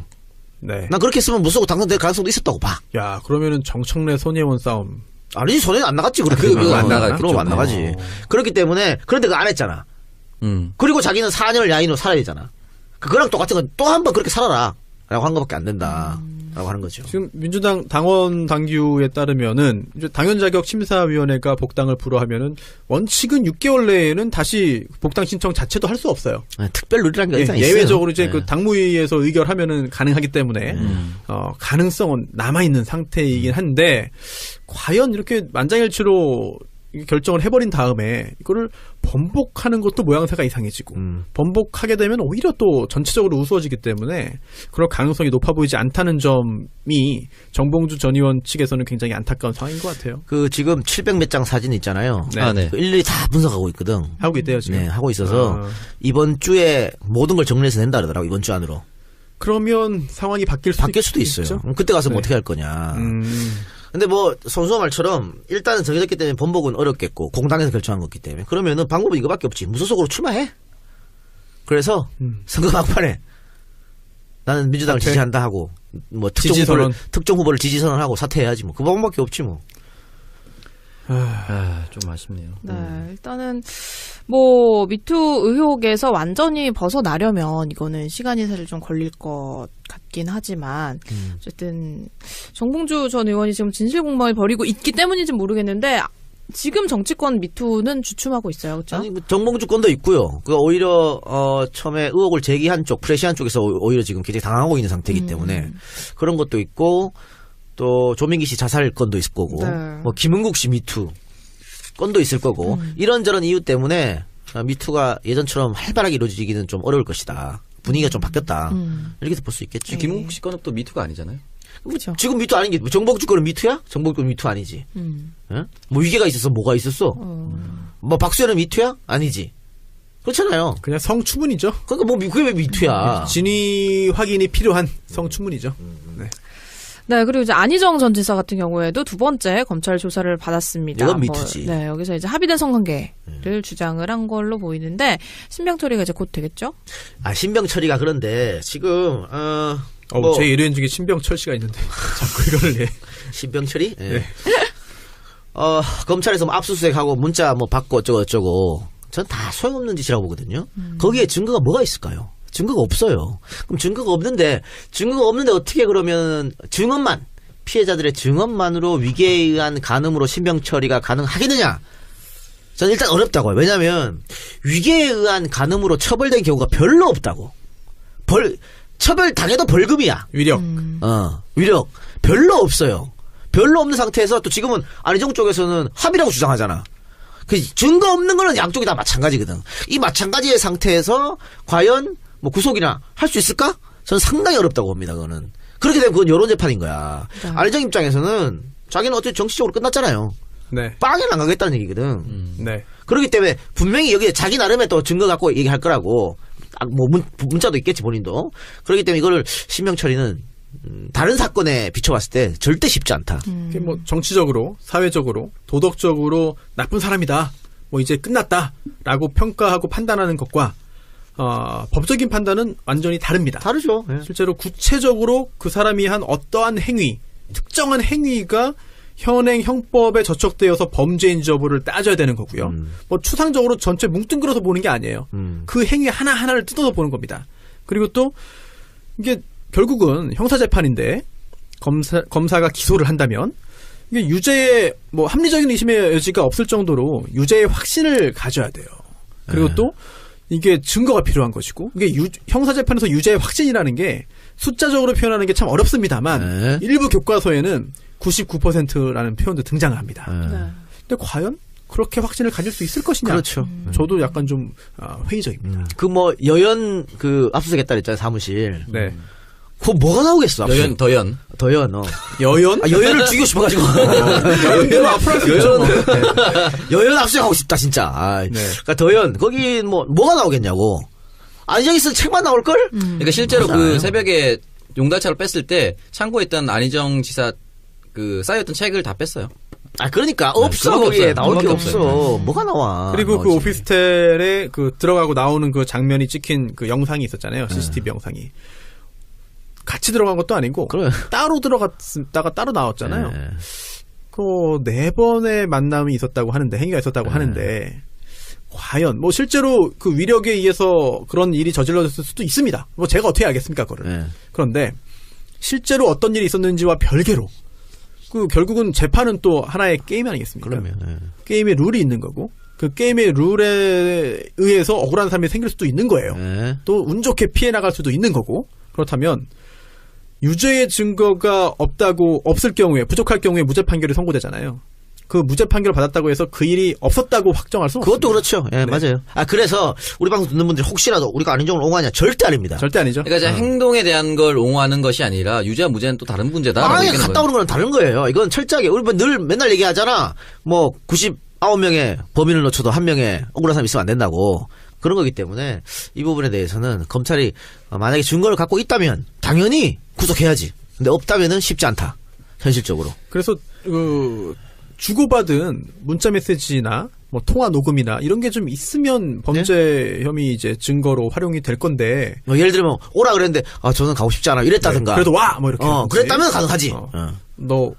Speaker 11: 네.
Speaker 10: 난 그렇게 했으면 무소속 당선될 가능성도 있었다고 봐.
Speaker 11: 야 그러면은 정청래 손혜원 싸움.
Speaker 10: 아니지 손해는 안 나갔지. 그렇게
Speaker 9: 그거 안 나갔겠죠.
Speaker 10: 그럼 안 나가지. 그렇기 때문에 그런데 그거 안 했잖아. 그리고 자기는 4년을 야인으로 살아야 되잖아. 그거랑 똑같은 건 또 한 번 그렇게 살아라 라고 한 것밖에 안 된다 라고 하는 거죠.
Speaker 11: 지금 민주당 당원 당규에 따르면은 이제 당연 자격 심사위원회가 복당을 불허하면은 원칙은 6개월 내에는 다시 복당 신청 자체도 할 수 없어요.
Speaker 10: 특별 룰이라는 게 있어요.
Speaker 11: 예외적으로 이제 그 당무위에서 의결하면은 가능하기 때문에 가능성은 남아 있는 상태이긴 한데 과연 이렇게 만장일치로 결정을 해버린 다음에 이거를 번복하는 것도 모양새가 이상해지고 번복하게 되면 오히려 또 전체적으로 우스워지기 때문에 그럴 가능성이 높아 보이지 않다는 점이 정봉주 전 의원 측에서는 굉장히 안타까운 상황인 것 같아요.
Speaker 10: 그 지금 700 몇 장 사진 있잖아요.
Speaker 11: 네. 아, 네.
Speaker 10: 그 일일이 다 분석하고 있거든.
Speaker 11: 하고 있대요 지금.
Speaker 10: 네, 하고 있어서 이번 주에 모든 걸 정리해서 낸다 그러더라고. 이번 주 안으로.
Speaker 11: 그러면 상황이 바뀔
Speaker 10: 수도 있어요. 그때 가서 뭐 어떻게 할 거냐. 근데 뭐 선수가 말처럼 일단은 정해졌기 때문에 번복은 어렵겠고 공당에서 결정한 거기 때문에 그러면은 방법은 이거밖에 없지. 무소속으로 출마해. 그래서 선거 막판에 나는 민주당을 지지한다 하고 뭐 특정 후보를 지지 선언하고 사퇴해야지 뭐. 그 방법밖에 없지 뭐.
Speaker 9: 좀 아쉽네요.
Speaker 8: 네, 일단은 뭐 미투 의혹에서 완전히 벗어나려면 이거는 시간이 사실 좀 걸릴 것 같긴 하지만 어쨌든 정봉주 전 의원이 지금 진실 공방을 벌이고 있기 때문인지는 모르겠는데 지금 정치권 미투는 주춤하고 있어요, 그렇죠?
Speaker 10: 아니, 정봉주 건도 있고요. 그 오히려 처음에 의혹을 제기한 쪽, 프레시한 쪽에서 오히려 지금 굉장히 당하고 있는 상태이기 때문에 그런 것도 있고. 또 조민기 씨 자살 건도 있을 거고,
Speaker 8: 네.
Speaker 10: 뭐 김은국 씨 미투 건도 있을 거고 이런저런 이유 때문에 미투가 예전처럼 활발하게 이루어지기는 좀 어려울 것이다. 분위기가 좀 바뀌었다. 이렇게 볼 수 있겠죠.
Speaker 9: 김은국 씨 건은 또 미투가 아니잖아요.
Speaker 8: 그렇죠.
Speaker 10: 지금 미투 아닌 게 정봉주 거는 미투야? 정봉주 거는 미투 아니지. 응? 뭐 위계가 있었어? 뭐가 있었어? 뭐 박수현은 미투야? 아니지. 그렇잖아요.
Speaker 11: 그냥 성추문이죠.
Speaker 10: 그러니까 뭐 그게 왜 미투야?
Speaker 11: 진위 확인이 필요한 성추문이죠. 네.
Speaker 8: 네, 그리고 이제 안희정 전 지사 같은 경우에도 두 번째 검찰 조사를 받았습니다.
Speaker 10: 이건 미투지.
Speaker 8: 네, 여기서 이제 합의된 성관계를 주장을 한 걸로 보이는데 신병 처리가 이제 곧 되겠죠?
Speaker 10: 아, 신병 처리가 그런데 지금 뭐
Speaker 11: 제 일회인 중에 신병철 씨가 있는데 자꾸 이거를 내.
Speaker 10: 신병 처리? 예.
Speaker 11: 네.
Speaker 10: 검찰에서 뭐 압수수색하고 문자 뭐 받고 어쩌고 전 다 소용없는 짓이라고 보거든요. 거기에 증거가 뭐가 있을까요? 증거가 없어요. 그럼 증거가 없는데 어떻게 그러면 증언만 피해자들의 증언만으로 위계에 의한 간음으로 신병 처리가 가능하겠느냐? 저는 일단 어렵다고요. 왜냐하면 위계에 의한 간음으로 처벌된 경우가 별로 없다고. 처벌 당해도 벌금이야.
Speaker 11: 위력.
Speaker 10: 위력 별로 없어요. 별로 없는 상태에서 또 지금은 안희정 쪽에서는 합의라고 주장하잖아. 그 증거 없는 거는 양쪽이 다 마찬가지거든. 이 마찬가지의 상태에서 과연 뭐 구속이나 할 수 있을까? 저는 상당히 어렵다고 봅니다. 그거는. 그렇게 되면 그건 여론 재판인 거야.
Speaker 8: 네.
Speaker 10: 안희정 입장에서는 자기는 어차피 정치적으로 끝났잖아요.
Speaker 11: 네.
Speaker 10: 빵에는 안 가겠다는 얘기거든.
Speaker 11: 네.
Speaker 10: 그렇기 때문에 분명히 여기에 자기 나름의 또 증거 갖고 얘기할 거라고. 뭐 문자도 있겠지 본인도. 그렇기 때문에 이거를 신병 처리는 다른 사건에 비춰봤을 때 절대 쉽지 않다.
Speaker 11: 그게 뭐 정치적으로, 사회적으로, 도덕적으로 나쁜 사람이다. 뭐 이제 끝났다라고 평가하고 판단하는 것과 법적인 판단은 완전히 다릅니다.
Speaker 10: 다르죠. 예.
Speaker 11: 실제로 구체적으로 그 사람이 한 어떠한 행위, 특정한 행위가 현행 형법에 저촉되어서 범죄인지 여부를 따져야 되는 거고요. 뭐 추상적으로 전체 뭉뚱그려서 보는 게 아니에요. 그 행위 하나하나를 뜯어서 보는 겁니다. 그리고 또 이게 결국은 형사재판인데 검사가 기소를 한다면 이게 유죄의 뭐 합리적인 의심의 여지가 없을 정도로 유죄의 확신을 가져야 돼요. 그리고 또 이게 증거가 필요한 것이고 이게 형사재판에서 유죄의 확신이라는 게 숫자적으로 표현하는 게 참 어렵습니다만 일부 교과서에는 99%라는 표현도 등장을 합니다. 근데 과연 그렇게 확신을 가질 수 있을 것이냐?
Speaker 10: 그렇죠.
Speaker 11: 저도 약간 좀 회의적입니다.
Speaker 10: 그 뭐 여연 그 압수수색했다 그랬잖아요. 사무실.
Speaker 11: 네.
Speaker 10: 그거 뭐가 나오겠어?
Speaker 9: 더연.
Speaker 11: 여연?
Speaker 10: 여연을 죽이고 싶어가지고.
Speaker 11: 여연 앞으로 할 수 있죠. 뭐.
Speaker 10: 여연 압수수색하고 싶다 진짜. 그러니까 더연 거기 뭐가 나오겠냐고. 안희정 있으면 책만 나올 걸?
Speaker 9: 그러니까 실제로 그 새벽에 용달차를 뺐을 때 창고에 있던 안희정 지사 그 쌓여있던 책을 다 뺐어요.
Speaker 10: 아 그러니까 없어 거기에 나올 게 없어. 뭐가 나와?
Speaker 11: 그리고 그 오피스텔에 그 들어가고 나오는 그 장면이 찍힌 그 영상이 있었잖아요. CCTV 영상이. 같이 들어간 것도 아니고
Speaker 10: 그래.
Speaker 11: 따로 들어갔다가 따로 나왔잖아요. 그 4번의 만남이 있었다고 하는데 행위가 있었다고 하는데 과연 뭐 실제로 그 위력에 의해서 그런 일이 저질러졌을 수도 있습니다. 뭐 제가 어떻게 알겠습니까 그거를. 그런데 실제로 어떤 일이 있었는지와 별개로 그 결국은 재판은 또 하나의 게임 아니겠습니까?
Speaker 10: 그러면
Speaker 11: 게임의 룰이 있는 거고 그 게임의 룰에 의해서 억울한 사람이 생길 수도 있는 거예요. 또 운 좋게 피해 나갈 수도 있는 거고 그렇다면 유죄의 증거가 없을 경우에 부족할 경우에 무죄 판결이 선고되잖아요. 그 무죄 판결을 받았다고 해서 그 일이 없었다고 확정할 수는
Speaker 10: 그것도
Speaker 11: 없습니다.
Speaker 10: 그렇죠. 예, 맞아요. 그래서 우리 방송 듣는 분들이 혹시라도 우리가 안인정을 옹호하냐? 절대 아닙니다.
Speaker 11: 절대 아니죠.
Speaker 9: 그러니까 이제 행동에 대한 걸 옹호하는 것이 아니라 유죄와 무죄는 또 다른 문제다.
Speaker 10: 아니, 갔다 오는 건 다른 거예요. 이건 철저하게 우리 늘 맨날 얘기하잖아. 뭐 99명의 범인을 놓쳐도 한 명의 억울한 사람이 있으면 안 된다고. 그런 거기 때문에 이 부분에 대해서는 검찰이 만약에 증거를 갖고 있다면 당연히 구속해야지. 근데 없다면은 쉽지 않다. 현실적으로.
Speaker 11: 그래서 주고받은 문자 메시지나 뭐 통화 녹음이나 이런 게 좀 있으면 범죄 혐의 이제 증거로 활용이 될 건데.
Speaker 10: 뭐 예를 들면 오라 그랬는데 저는 가고 싶지 않아 이랬다든가.
Speaker 11: 네, 그래도 와 뭐 이렇게.
Speaker 10: 그랬다면 가능하지.
Speaker 11: 너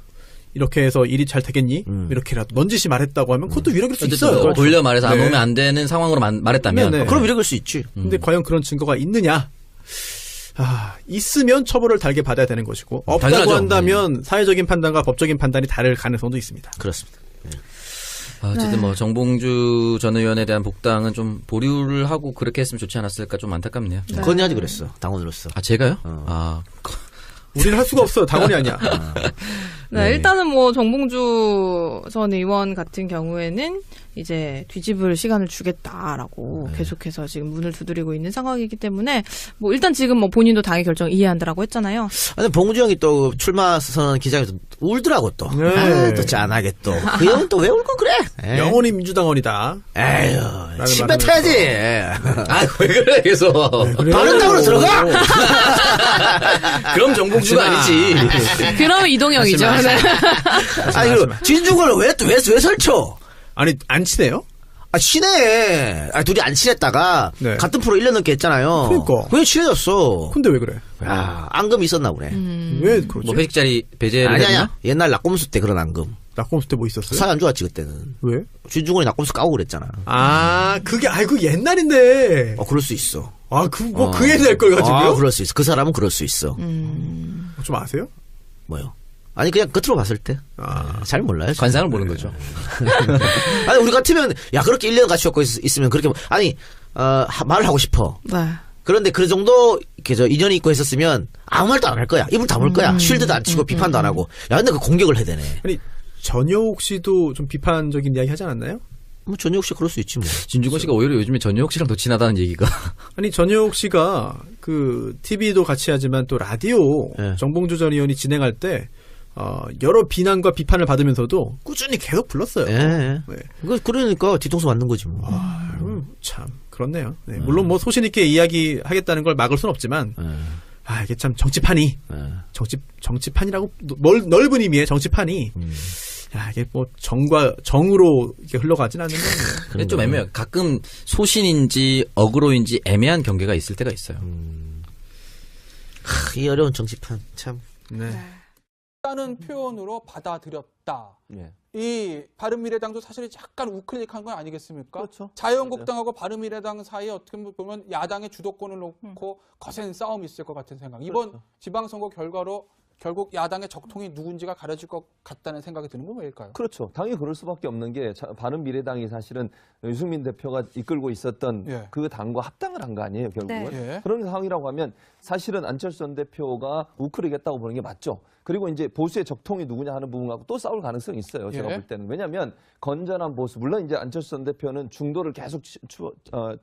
Speaker 11: 이렇게 해서 일이 잘 되겠니? 이렇게라도 넌지시 말했다고 하면 그것도 위력일 수 있어요.
Speaker 9: 돌려 말해서 안 오면 안 되는 상황으로 말했다면.
Speaker 11: 네, 네.
Speaker 10: 그럼 위력일 수 있지.
Speaker 11: 근데 과연 그런 증거가 있느냐? 있으면 처벌을 달게 받아야 되는 것이고 없다고
Speaker 9: 당연하죠.
Speaker 11: 한다면 사회적인 판단과 법적인 판단이 다를 가능성도 있습니다.
Speaker 10: 그렇습니다.
Speaker 9: 어쨌든 뭐 정봉주 전 의원에 대한 복당은 좀 보류를 하고 그렇게 했으면 좋지 않았을까 좀 안타깝네요.
Speaker 10: 건의하지 그랬어. 당원으로서.
Speaker 9: 제가요?
Speaker 11: 우리는 할 수가 없어요. 당원이 아니야.
Speaker 8: 네, 일단은 뭐 정봉주 전 의원 같은 경우에는 이제 뒤집을 시간을 주겠다라고 계속해서 지금 문을 두드리고 있는 상황이기 때문에 뭐 일단 지금 뭐 본인도 당의 결정 이해한다라고 했잖아요.
Speaker 10: 아니 봉주 형이 또 출마 선언 기자회에서 울더라고 또. 또 짠하게 또. 그 형은 또 왜 울고 그래? 에이.
Speaker 11: 영원히 민주당원이다.
Speaker 10: 에휴, 침 뱉어야지.
Speaker 9: 왜 그래 계속.
Speaker 10: 다른 당으로 들어가?
Speaker 9: 그럼 정봉주가 아니지.
Speaker 8: 그럼 이동형이죠.
Speaker 10: 아니 그리고 진중권을 왜 설쳐?
Speaker 11: 아니 안 친해요?
Speaker 10: 친해. 둘이 안 친했다가
Speaker 11: 네.
Speaker 10: 같은 프로 1년 넘게 했잖아요.
Speaker 11: 그러니까.
Speaker 10: 왜 친해졌어?
Speaker 11: 근데 왜 그래?
Speaker 10: 앙금이 있었나 보네.
Speaker 11: 왜 그러지?
Speaker 9: 뭐 회식 자리 배제를
Speaker 10: 아니야.
Speaker 9: 했나?
Speaker 10: 옛날 낙곰수 때 그런 앙금.
Speaker 11: 낙곰수 때 뭐 있었어요?
Speaker 10: 사이 안 좋았지 그때는.
Speaker 11: 왜?
Speaker 10: 진중권이 낙곰수 까고 그랬잖아.
Speaker 11: 그게 그 옛날인데.
Speaker 10: 그럴 수 있어.
Speaker 11: 그 옛날 걸 가지고요?
Speaker 10: 그럴 수 있어. 그 사람은 그럴 수 있어.
Speaker 11: 좀 아세요?
Speaker 10: 뭐요? 아니 그냥 겉으로 봤을 때 잘 몰라요.
Speaker 9: 관상을 보는 거죠.
Speaker 10: 아니 우리 같으면 그렇게 1년 같이 갖고 있으면 그렇게 말을 하고 싶어.
Speaker 8: 네.
Speaker 10: 그런데 그 정도 인연이 있고 했었으면 아무 말도 안 할 거야. 입을 다물 거야. 쉴드도 안 치고 비판도 안 하고. 근데 그 공격을 해야 되네.
Speaker 11: 아니 전효옥 씨도 좀 비판적인 이야기 하지 않았나요?
Speaker 10: 뭐 전효옥 씨 그럴 수 있지 뭐.
Speaker 9: 진중권 씨가 오히려 요즘에 전효옥 씨랑 더 친하다는 얘기가.
Speaker 11: 아니 전효옥 씨가 그 TV도 같이 하지만 또 라디오 정봉주 전 의원이 진행할 때 여러 비난과 비판을 받으면서도 꾸준히 계속 불렀어요.
Speaker 10: 네. 그러니까 뒤통수 맞는 거지 뭐.
Speaker 11: 참 그렇네요. 네, 물론 뭐 소신 있게 이야기하겠다는 걸 막을 순 없지만 이게 참 정치판이 정치판이라고 넓은 의미의 정치판이 이게 뭐 정으로 이렇게 흘러가진 않는 거예요.
Speaker 9: 근데 좀 애매해요. 가끔 소신인지 억울로인지 애매한 경계가 있을 때가 있어요.
Speaker 10: 이 어려운 정치판 참.
Speaker 11: 네.
Speaker 3: 라는 표현으로 받아들였다. 이 바른미래당도 사실 약간 우클릭한 건 아니겠습니까?
Speaker 2: 그렇죠.
Speaker 3: 자유한국당하고 바른미래당 사이에 어떻게 보면 야당의 주도권을 놓고 거센 싸움이 있을 것 같은 생각. 이번 지방선거 결과로 결국 야당의 적통이 누군지가 가려질 것 같다는 생각이 드는 건 왜일까요?
Speaker 2: 그렇죠. 당연히 그럴 수밖에 없는 게 바른미래당이 사실은 유승민 대표가 이끌고 있었던 그 당과 합당을 한 거 아니에요, 결국은. 그런 상황이라고 하면 사실은 안철수 전 대표가 우클릭했다고 보는 게 맞죠. 그리고 이제 보수의 적통이 누구냐 하는 부분하고 또 싸울 가능성이 있어요. 제가 볼 때는. 왜냐하면 건전한 보수, 물론 이제 안철수 전 대표는 중도를 계속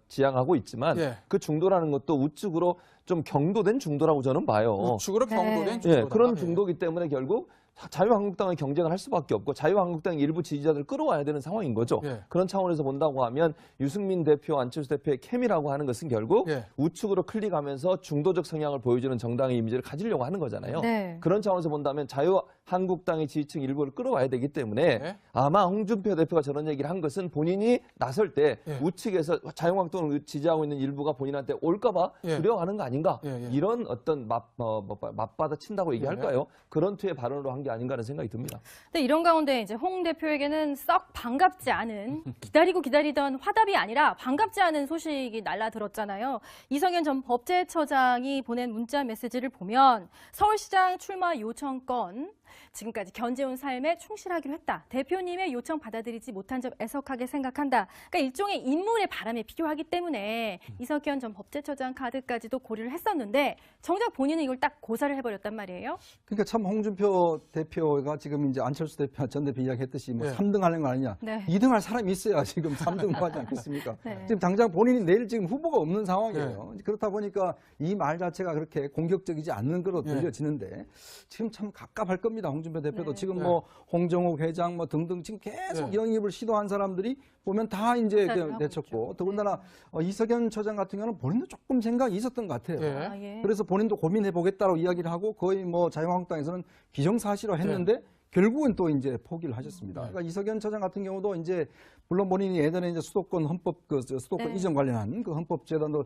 Speaker 2: 지향하고 있지만 그 중도라는 것도 우측으로 좀 경도된 중도라고 저는 봐요.
Speaker 3: 우측으로 경도된 중도다.
Speaker 2: 그런 중도이기 때문에 결국 자유한국당은 경쟁을 할 수밖에 없고 자유한국당 일부 지지자들을 끌어와야 되는 상황인 거죠. 그런 차원에서 본다고 하면 유승민 대표, 안철수 대표의 케미라고 하는 것은 결국 우측으로 클릭하면서 중도적 성향을 보여주는 정당의 이미지를 가지려고 하는 거잖아요. 그런 차원에서 본다면 자유한국당의 지지층 일부를 끌어와야 되기 때문에 아마 홍준표 대표가 저런 얘기를 한 것은 본인이 나설 때 우측에서 자유한국당을 지지하고 있는 일부가 본인한테 올까봐 두려워하는 거 아닌가. 이런 어떤 맞받아친다고 얘기할까요? 그런 투의 발언으로 한 게 아닌가 하는 생각이 듭니다.
Speaker 1: 근데 이런 가운데 이제 홍 대표에게는 썩 반갑지 않은 기다리던 화답이 아니라 반갑지 않은 소식이 날라들었잖아요. 이성현 전 법제처장이 보낸 문자 메시지를 보면 서울시장 출마 요청 건 지금까지 견제온 삶에 충실하기로 했다. 대표님의 요청 받아들이지 못한 점 애석하게 생각한다. 그러니까 일종의 인물의 바람이 필요하기 때문에 이석현 전 법제처장 카드까지도 고려를 했었는데 정작 본인은 이걸 딱 고사를 해버렸단 말이에요.
Speaker 6: 그러니까 참 홍준표 대표가 지금 이제 안철수 대표, 전 대표 이야기했듯이 뭐
Speaker 3: 네.
Speaker 6: 3등 하는 거 아니냐.
Speaker 1: 네.
Speaker 6: 2등 할 사람이 있어야 지금 3등 하지 않겠습니까?
Speaker 1: 네.
Speaker 6: 지금 당장 본인이 내일 지금 후보가 없는 상황이에요. 그렇다 보니까 이 말 자체가 그렇게 공격적이지 않는 걸로 들려지는데 지금 참 갑갑할 겁니다. 홍준표 대표도 지금 뭐 홍정욱 회장 뭐 등등 지금 계속 영입을 시도한 사람들이 보면 다 이제 내쳤고 더군다나 이석연 처장 같은 경우는 본인도 조금 생각이 있었던 것 같아요.
Speaker 1: 아, 예.
Speaker 6: 그래서 본인도 고민해 보겠다고 이야기를 하고 거의 뭐 자유한국당에서는 기정사실화 했는데 결국은 또 이제 포기를 하셨습니다. 그러니까 이석연 처장 같은 경우도 이제 물론 본인이 예전에 이제 수도권 헌법 수도권 이전 관련한 그 헌법재단도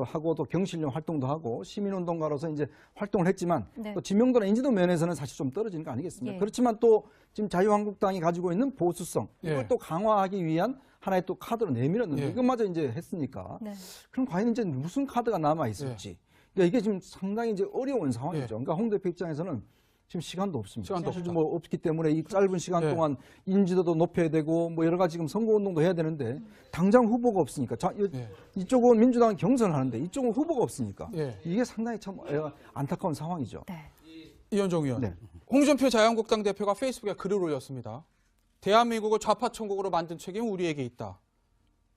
Speaker 6: 하고 또 경실련 활동도 하고 시민운동가로서 이제 활동을 했지만 또 지명도나 인지도 면에서는 사실 좀 떨어지는 거 아니겠습니까? 그렇지만 또 지금 자유한국당이 가지고 있는 보수성 이걸 또 강화하기 위한 하나의 또 카드로 내밀었는데 이것마저 이제 했으니까 그럼 과연 이제 무슨 카드가 남아 있을지 그러니까 이게 지금 상당히 이제 어려운 상황이죠. 그러니까 홍 대표 입장에서는 지금 시간도 없습니다. 사실 뭐 없기 때문에 이 짧은 시간 동안 인지도도 높여야 되고 뭐 여러 가지 지금 선거운동도 해야 되는데 당장 후보가 없으니까 이쪽은 민주당은 경선을 하는데 이쪽은 후보가 없으니까 이게 상당히 참 안타까운 상황이죠.
Speaker 3: 이현종 의원. 홍준표 자유한국당 대표가 페이스북에 글을 올렸습니다. 대한민국을 좌파 천국으로 만든 책임은 우리에게 있다.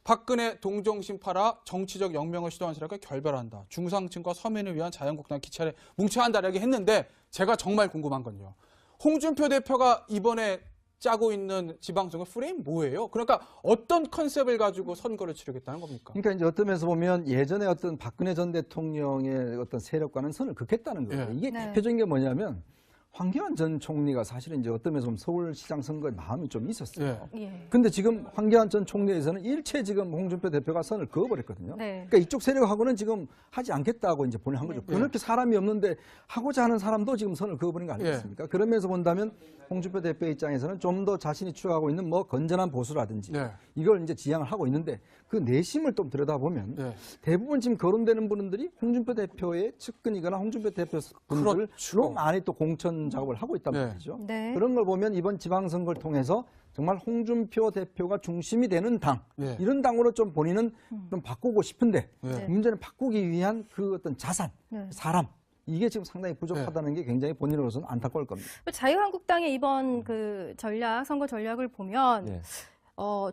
Speaker 3: 박근혜 동정심 팔아 정치적 영명을 시도한 세력을 결별한다. 중상층과 서민을 위한 자유한국당 기차를 뭉쳐야 한다라고 했는데 제가 정말 궁금한 건요. 홍준표 대표가 이번에 짜고 있는 지방선거 프레임 뭐예요? 그러니까 어떤 컨셉을 가지고 선거를 치르겠다는 겁니까?
Speaker 6: 그러니까 이제 어떤 면에서 보면 예전에 어떤 박근혜 전 대통령의 어떤 세력과는 선을 긋겠다는 거예요. 이게 대표적인 게 뭐냐면 황교안 전 총리가 사실은 이제 어떤 면에서 보면 서울시장 선거에 마음이 좀 있었어요. 근데 지금 황교안 전 총리에서는 일체 지금 홍준표 대표가 선을 그어버렸거든요. 그러니까 이쪽 세력하고는 지금 하지 않겠다고 이제 본인 한 거죠. 그렇게 사람이 없는데 하고자 하는 사람도 지금 선을 그어버린 거 아니겠습니까? 그런 면에서 본다면 홍준표 대표 입장에서는 좀 더 자신이 추구하고 있는 뭐 건전한 보수라든지 이걸 이제 지향을 하고 있는데 그 내심을 좀 들여다보면 대부분 지금 거론되는 분들이 홍준표 대표의 측근이거나 홍준표 대표 분들로 많이 또 공천 작업을 하고 있단 말이죠. 그런 걸 보면 이번 지방선거를 통해서 정말 홍준표 대표가 중심이 되는 당 이런 당으로 좀 본인은 좀 바꾸고 싶은데 문제는 바꾸기 위한 그 어떤 자산, 사람 이게 지금 상당히 부족하다는 게 굉장히 본인으로서는 안타까울 겁니다.
Speaker 1: 자유한국당의 이번 그 선거 전략을 보면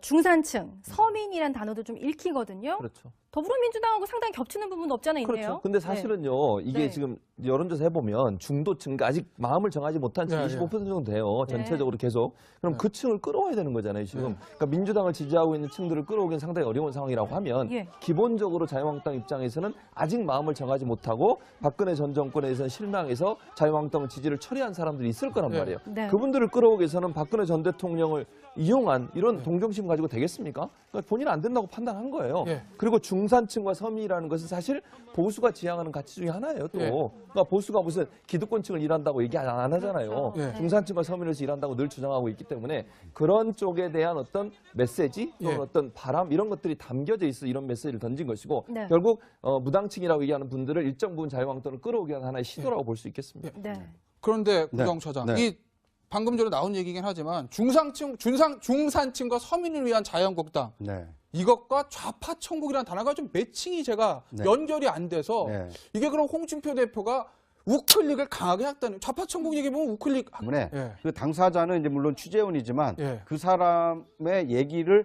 Speaker 1: 중산층, 서민이란 단어도 좀 읽히거든요.
Speaker 2: 그렇죠.
Speaker 1: 더불어민주당하고 상당히 겹치는 부분도 없잖아 있네요.
Speaker 2: 그렇죠. 근데 사실은요, 이게 지금 여론조사 해보면 중도층, 그러니까 아직 마음을 정하지 못한 층 25% 정도 돼요. 전체적으로 계속. 그럼 그 층을 끌어와야 되는 거잖아요, 지금. 그러니까 민주당을 지지하고 있는 층들을 끌어오기는 상당히 어려운 상황이라고 하면 기본적으로 자유한국당 입장에서는 아직 마음을 정하지 못하고 박근혜 전 정권에 대해서는 실망해서 자유한국당 지지를 처리한 사람들이 있을 거란 말이에요. 그분들을 끌어오기 위해서는 박근혜 전 대통령을 이용한 이런 동정심 가지고 되겠습니까? 그러니까 본인은 안 된다고 판단한 거예요. 그리고 중산층과 서민이라는 것은 사실 보수가 지향하는 가치 중에 하나예요. 또 그러니까 보수가 무슨 기득권층을 일한다고 얘기 안 하잖아요. 중산층과 서민에서 일한다고 늘 주장하고 있기 때문에 그런 쪽에 대한 어떤 메시지 또는 어떤 바람 이런 것들이 담겨져 있어 이런 메시지를 던진 것이고 결국 무당층이라고 얘기하는 분들을 일정 부분 자유한국당을 끌어오기 위한 하나의 시도라고 볼 수 있겠습니다.
Speaker 3: 그런데 구정 처장, 이 방금 전에 나온 얘기긴 하지만 중산층과 서민을 위한 자유한국당 이것과 좌파 천국이라는 단어가 좀 매칭이 제가 연결이 안 돼서 이게 그럼 홍준표 대표가 우클릭을 강하게 했다는 좌파 천국 얘기 보면 우클릭
Speaker 5: 때문에 그 당사자는 이제 물론 취재원이지만 그 사람의 얘기를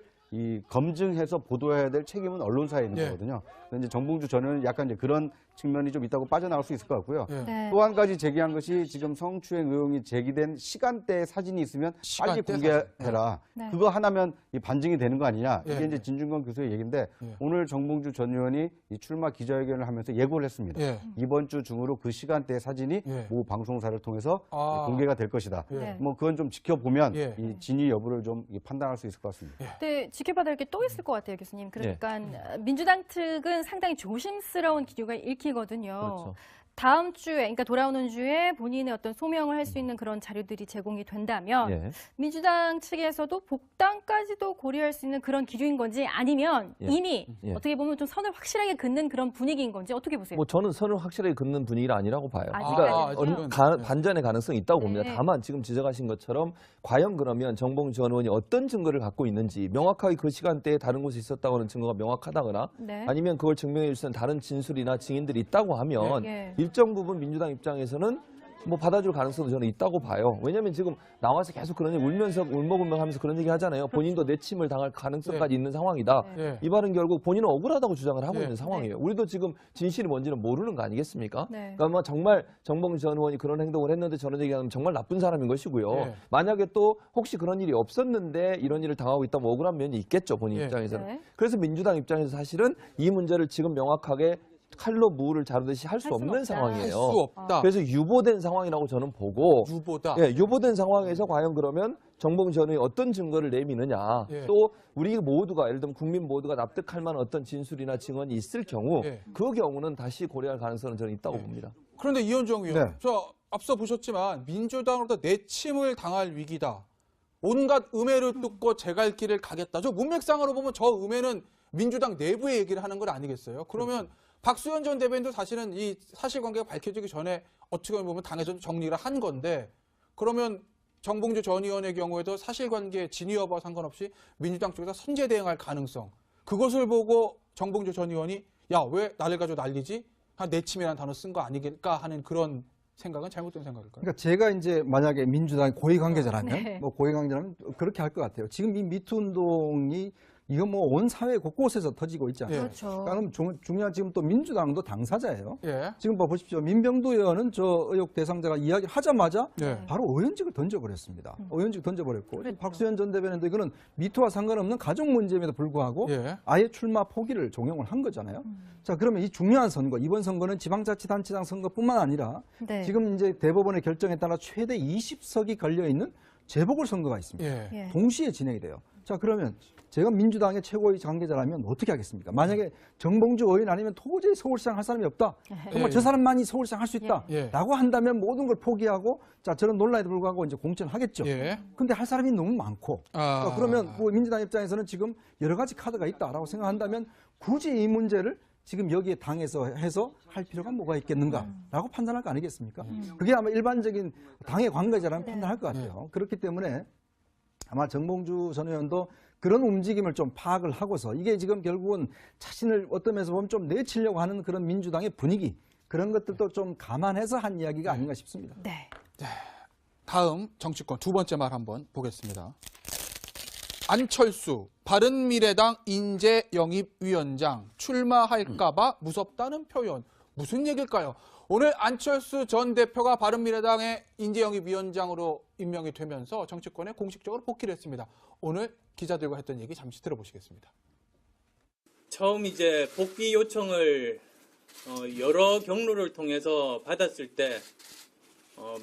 Speaker 5: 검증해서 보도해야 될 책임은 언론사에 있는 거거든요. 이제 정봉주 전 의원은 약간 이제 그런 측면이 좀 있다고 빠져나올 수 있을 것 같고요. 또 한 가지 제기한 것이 지금 성추행 의혹이 제기된 시간대에 사진이 있으면 빨리 공개해라. 그거 하나면 반증이 되는 거 아니냐. 이게 이제 진중권 교수의 얘기인데 오늘 정봉주 전 의원이 이 출마 기자회견을 하면서 예고를 했습니다. 이번 주 중으로 그 시간대의 사진이 모 방송사를 통해서 공개가 될 것이다. 뭐 그건 좀 지켜보면 이 진위 여부를 좀 판단할 수 있을 것 같습니다.
Speaker 1: 네, 지켜봐야 될 게 또 있을 것 같아요, 교수님. 그러니까 민주당 측은 상당히 조심스러운 기류가 읽히거든요.
Speaker 2: 그렇죠.
Speaker 1: 다음 주에, 그러니까 돌아오는 주에 본인의 어떤 소명을 할 수 있는 그런 자료들이 제공이 된다면 민주당 측에서도 복당까지도 고려할 수 있는 그런 기류인 건지 아니면 이미 어떻게 보면 좀 선을 확실하게 긋는 그런 분위기인 건지 어떻게 보세요?
Speaker 2: 뭐 저는 선을 확실하게 긋는 분위기가 아니라고 봐요. 그러니까 반전의 가능성이 있다고 봅니다. 다만 지금 지적하신 것처럼 과연 그러면 정봉주 전 의원이 어떤 증거를 갖고 있는지 명확하게 그 시간대에 다른 곳에 있었다고 하는 증거가 명확하다거나 아니면 그걸 증명해 줄 수 있는 다른 진술이나 증인들이 있다고 하면 일정 부분 민주당 입장에서는 뭐 받아줄 가능성도 저는 있다고 봐요. 왜냐하면 지금 나와서 계속 그런 얘기 울면서 울먹울먹하면서 그런 얘기 하잖아요. 본인도 내침을 당할 가능성까지 있는 상황이다. 이 말은 결국 본인은 억울하다고 주장을 하고 있는 상황이에요. 우리도 지금 진실이 뭔지는 모르는 거 아니겠습니까? 그러니까 뭐 정말 정봉주 전 의원이 그런 행동을 했는데 저런 얘기하면 정말 나쁜 사람인 것이고요. 만약에 또 혹시 그런 일이 없었는데 이런 일을 당하고 있다면 억울한 면이 있겠죠. 본인 입장에서는. 그래서 민주당 입장에서 사실은 이 문제를 지금 명확하게 칼로 무를 자르듯이 할 수 없는 상황이에요.
Speaker 3: 할 수 없다.
Speaker 2: 그래서 유보된 상황이라고 저는 보고
Speaker 3: 유보다.
Speaker 2: 예, 유보된 상황에서 과연 그러면 정봉주 전 의원이 어떤 증거를 내미느냐 또 우리 모두가 예를 들면 국민 모두가 납득할 만한 어떤 진술이나 증언이 있을 경우 그 경우는 다시 고려할 가능성은 저는 있다고 봅니다.
Speaker 3: 그런데 이현정 의원, 저 앞서 보셨지만 민주당으로부터 내침을 당할 위기다. 온갖 음해를 뚫고 제 갈 길을 가겠다. 저 문맥상으로 보면 저 음해는 민주당 내부의 얘기를 하는 건 아니겠어요? 그러면 박수현 전 대변인도 사실은 이 사실관계가 밝혀지기 전에 어떻게 보면 당에서 정리를 한 건데 그러면 정봉주 전 의원의 경우에도 사실관계 진위 여부와 상관없이 민주당 쪽에서 선제 대응할 가능성 그것을 보고 정봉주 전 의원이 야, 왜 나를 가지고 난리지? 한 내침이라는 단어 쓴 거 아니겠까 하는 그런 생각은 잘못된 생각일까요?
Speaker 6: 그러니까 제가 이제 만약에 민주당 고위 관계자라면 뭐 고위 관계자라면 그렇게 할 것 같아요. 지금 이 미투 운동이 이거 뭐 온 사회 곳곳에서 터지고 있지 않습니까?
Speaker 1: 그렇죠.
Speaker 6: 그러니까 중요한 지금 또 민주당도 당사자예요. 지금 보십시오. 민병두 의원은 저 의혹 대상자가 이야기하자마자 바로 의원직을 던져버렸습니다. 의원직 던져버렸고 박수현 전 대변인도 이거는 미투와 상관없는 가족 문제임에도 불구하고 아예 출마 포기를 종용을 한 거잖아요. 자, 그러면 이 중요한 선거, 이번 선거는 지방자치단체장 선거뿐만 아니라 지금 이제 대법원의 결정에 따라 최대 20석이 걸려있는 재보궐선거가 있습니다. 동시에 진행이 돼요. 자, 그러면 제가 민주당의 최고의 관계자라면 어떻게 하겠습니까? 만약에 정봉주 의원 아니면 도저히 서울시장 할 사람이 없다. 정말 저 사람만이 서울시장 할 수 있다. 라고 한다면 모든 걸 포기하고 자, 저런 논란에도 불구하고 이제 공천을 하겠죠. 근데 할 사람이 너무 많고. 그러니까 그러면 뭐 민주당 입장에서는 지금 여러 가지 카드가 있다라고 생각한다면 굳이 이 문제를 지금 여기에 당에서 해서 할 필요가 뭐가 있겠는가라고 판단할 거 아니겠습니까? 그게 아마 일반적인 당의 관계자라면 판단할 것 같아요. 그렇기 때문에 아마 정봉주 전 의원도 그런 움직임을 좀 파악을 하고서 이게 지금 결국은 자신을 어떤 면에서 보면 좀 내치려고 하는 그런 민주당의 분위기 그런 것들도 좀 감안해서 한 이야기가 아닌가 싶습니다.
Speaker 3: 네. 다음 정치권 두 번째 말 한번 보겠습니다. 안철수 바른미래당 인재영입위원장 출마할까봐 무섭다는 표현. 무슨 얘기일까요? 오늘 안철수 전 대표가 바른미래당의 인재영입위원장으로 임명이 되면서 정치권에 공식적으로 복귀를 했습니다. 오늘 기자들과 했던 얘기 잠시 들어보시겠습니다.
Speaker 7: 처음 이제 복귀 요청을 여러 경로를 통해서 받았을 때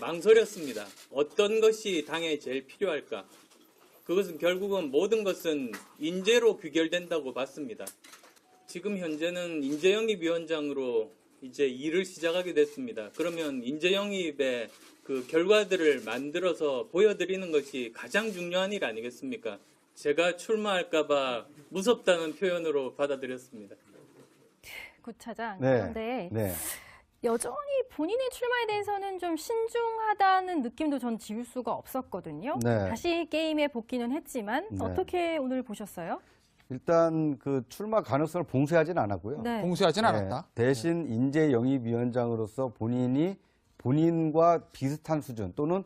Speaker 7: 망설였습니다. 어떤 것이 당에 제일 필요할까? 그것은 결국은 모든 것은 인재로 귀결된다고 봤습니다. 지금 현재는 인재영입위원장으로 이제 일을 시작하게 됐습니다. 그러면 인재영입의 그 결과들을 만들어서 보여드리는 것이 가장 중요한 일 아니겠습니까? 제가 출마할까봐 무섭다는 표현으로 받아들였습니다.
Speaker 1: 구차장, 그런데 여전히 본인의 출마에 대해서는 좀 신중하다는 느낌도 전 지울 수가 없었거든요. 다시 게임에 복귀는 했지만 어떻게 오늘 보셨어요?
Speaker 5: 일단 그 출마 가능성을 봉쇄하지는 않았고요.
Speaker 3: 봉쇄하진 않았다.
Speaker 5: 대신 인재영입위원장으로서 본인과 비슷한 수준 또는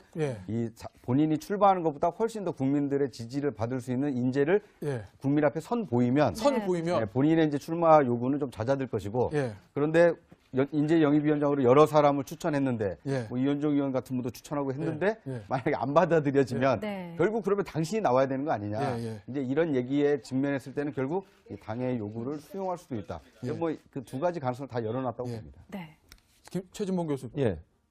Speaker 5: 본인이 출마하는 것보다 훨씬 더 국민들의 지지를 받을 수 있는 인재를 국민 앞에 선보이면 본인의 이제 출마 요구는 좀 잦아들 것이고 그런데 인재영입위원장으로 여러 사람을 추천했는데 뭐 이현정 의원 같은 분도 추천하고 했는데 만약에 안 받아들여지면 결국 그러면 당신이 나와야 되는 거 아니냐. 이제 이런 얘기에 직면했을 때는 결국 이 당의 요구를 수용할 수도 있다. 뭐 그 두 가지 가능성을 다 열어놨다고 봅니다.
Speaker 3: 최진봉 교수.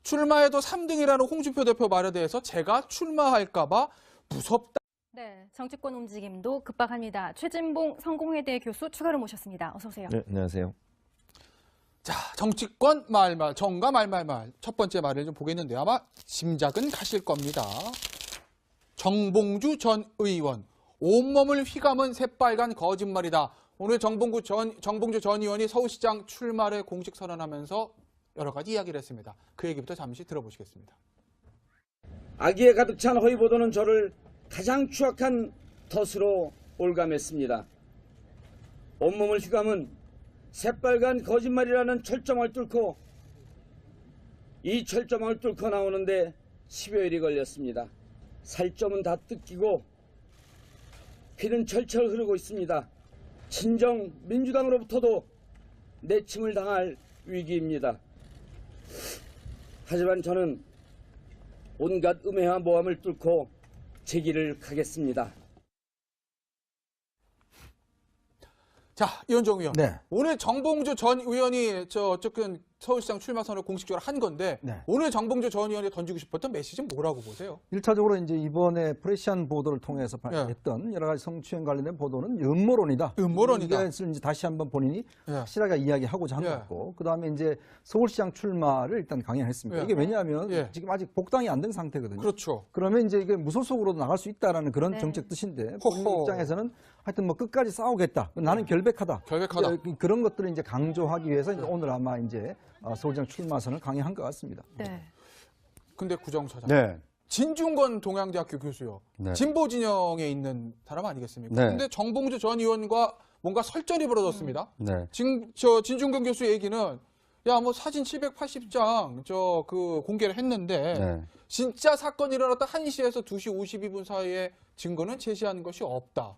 Speaker 3: 출마해도 3등이라는 홍준표 대표 말에 대해서 제가 출마할까봐 무섭다.
Speaker 1: 네, 정치권 움직임도 급박합니다. 최진봉 성공회대 교수 추가로 모셨습니다. 어서 오세요.
Speaker 2: 네, 안녕하세요.
Speaker 3: 자, 정치권 말말, 정가 말말말. 첫 번째 말을 좀 보겠는데 아마 짐작은 가실 겁니다. 정봉주 전 의원, 온몸을 휘감은 새빨간 거짓말이다. 오늘 정봉주 전 의원이 서울시장 출마를 공식 선언하면서 여러 가지 이야기를 했습니다. 그 얘기부터 잠시 들어보시겠습니다.
Speaker 4: 악의에 가득 찬 허위 보도는 저를 가장 추악한 덫으로 올감했습니다. 온몸을 휘감은 새빨간 거짓말이라는 철정을 뚫고 이 철조망을 뚫고 나오는데 10여일이 걸렸습니다. 살점은 다 뜯기고 피는 철철 흐르고 있습니다. 친정 민주당으로부터도 내침을 당할 위기입니다. 하지만 저는 온갖 음해와 모함을 뚫고 제 길을 가겠습니다.
Speaker 3: 자, 이현정 의원.
Speaker 6: 네.
Speaker 3: 오늘 정봉주 전 의원이 어쨌든 서울시장 출마 선언을 공식적으로 한 건데
Speaker 6: 네.
Speaker 3: 오늘 정봉주 전 의원이 던지고 싶었던 메시지는 뭐라고 보세요?
Speaker 6: 1차적으로 이제 이번에 프레시안 보도를 통해서 발표했던 여러 가지 성추행 관련된 보도는 음모론이다.
Speaker 3: 음모론이다.
Speaker 6: 이것을 이제 다시 한번 본인이
Speaker 3: 예.
Speaker 6: 확실하게 이야기하고자 한 거고, 그 다음에 이제 서울시장 출마를 일단 강행했습니다.
Speaker 3: 예.
Speaker 6: 이게 왜냐하면
Speaker 3: 예.
Speaker 6: 지금 아직 복당이 안 된 상태거든요.
Speaker 3: 그렇죠.
Speaker 6: 그러면 이제 이게 무소속으로도 나갈 수 있다라는 그런
Speaker 1: 네.
Speaker 6: 정책 뜻인데
Speaker 3: 호호.
Speaker 6: 본인 입장에서는 하여튼 뭐 끝까지 싸우겠다. 나는 결백하다.
Speaker 3: 결백하다.
Speaker 6: 이제 그런 것들을 이제 강조하기 위해서 이제 오늘 아마 이제 서울시장 출마선을 강행한 것 같습니다.
Speaker 1: 네.
Speaker 3: 근데 구정차장.
Speaker 5: 네.
Speaker 3: 진중권 동양대학교 교수요.
Speaker 5: 네.
Speaker 3: 진보 진영에 있는 사람 아니겠습니까?
Speaker 5: 네.
Speaker 3: 근데 정봉주 전 의원과 뭔가 설전이 벌어졌습니다.
Speaker 5: 네.
Speaker 3: 진중권 교수 얘기는 야, 뭐 사진 780장 공개를 했는데
Speaker 5: 네.
Speaker 3: 진짜 사건이 일어났다 1시에서 2시 52분 사이에 증거는 제시하는 것이 없다.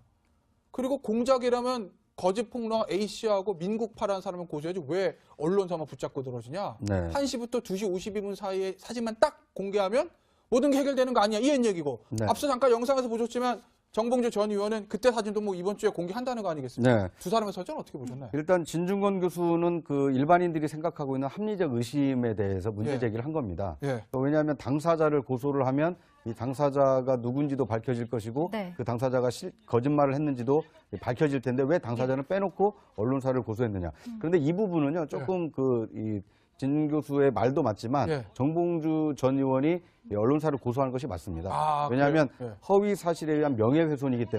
Speaker 3: 그리고 공작이라면 거짓 폭로한 A씨하고 민국파라는 사람을 고소해야지 왜 언론사만 붙잡고 들어지냐.
Speaker 5: 네.
Speaker 3: 1시부터 2시 52분 사이에 사진만 딱 공개하면 모든 게 해결되는 거 아니야. 이런 얘기고.
Speaker 5: 네.
Speaker 3: 앞서 잠깐 영상에서 보셨지만 정봉주 전 의원은 그때 사진도 뭐 이번 주에 공개한다는 거 아니겠습니까?
Speaker 5: 네.
Speaker 3: 두 사람의 설전 어떻게 보셨나요?
Speaker 5: 일단 진중권 교수는 그 일반인들이 생각하고 있는 합리적 의심에 대해서 문제
Speaker 3: 예.
Speaker 5: 제기를 한 겁니다.
Speaker 3: 예.
Speaker 5: 왜냐하면 당사자를 고소를 하면 이 당사자가 누군지도 밝혀질 것이고
Speaker 1: 네.
Speaker 5: 그 당사자가 거짓말을 했는지도 밝혀질 텐데 왜 당사자는 빼놓고 언론사를 고소했느냐. 그런데 이 부분은요 조금 진 교수의 말도 맞지만
Speaker 3: 예.
Speaker 5: 정봉주 전 의원이 이 언론사를 고소하는 것이 맞습니다.
Speaker 3: 아,
Speaker 5: 왜냐하면
Speaker 3: 그래요? 예.
Speaker 5: 허위 사실에 의한 명예훼손이기 때문에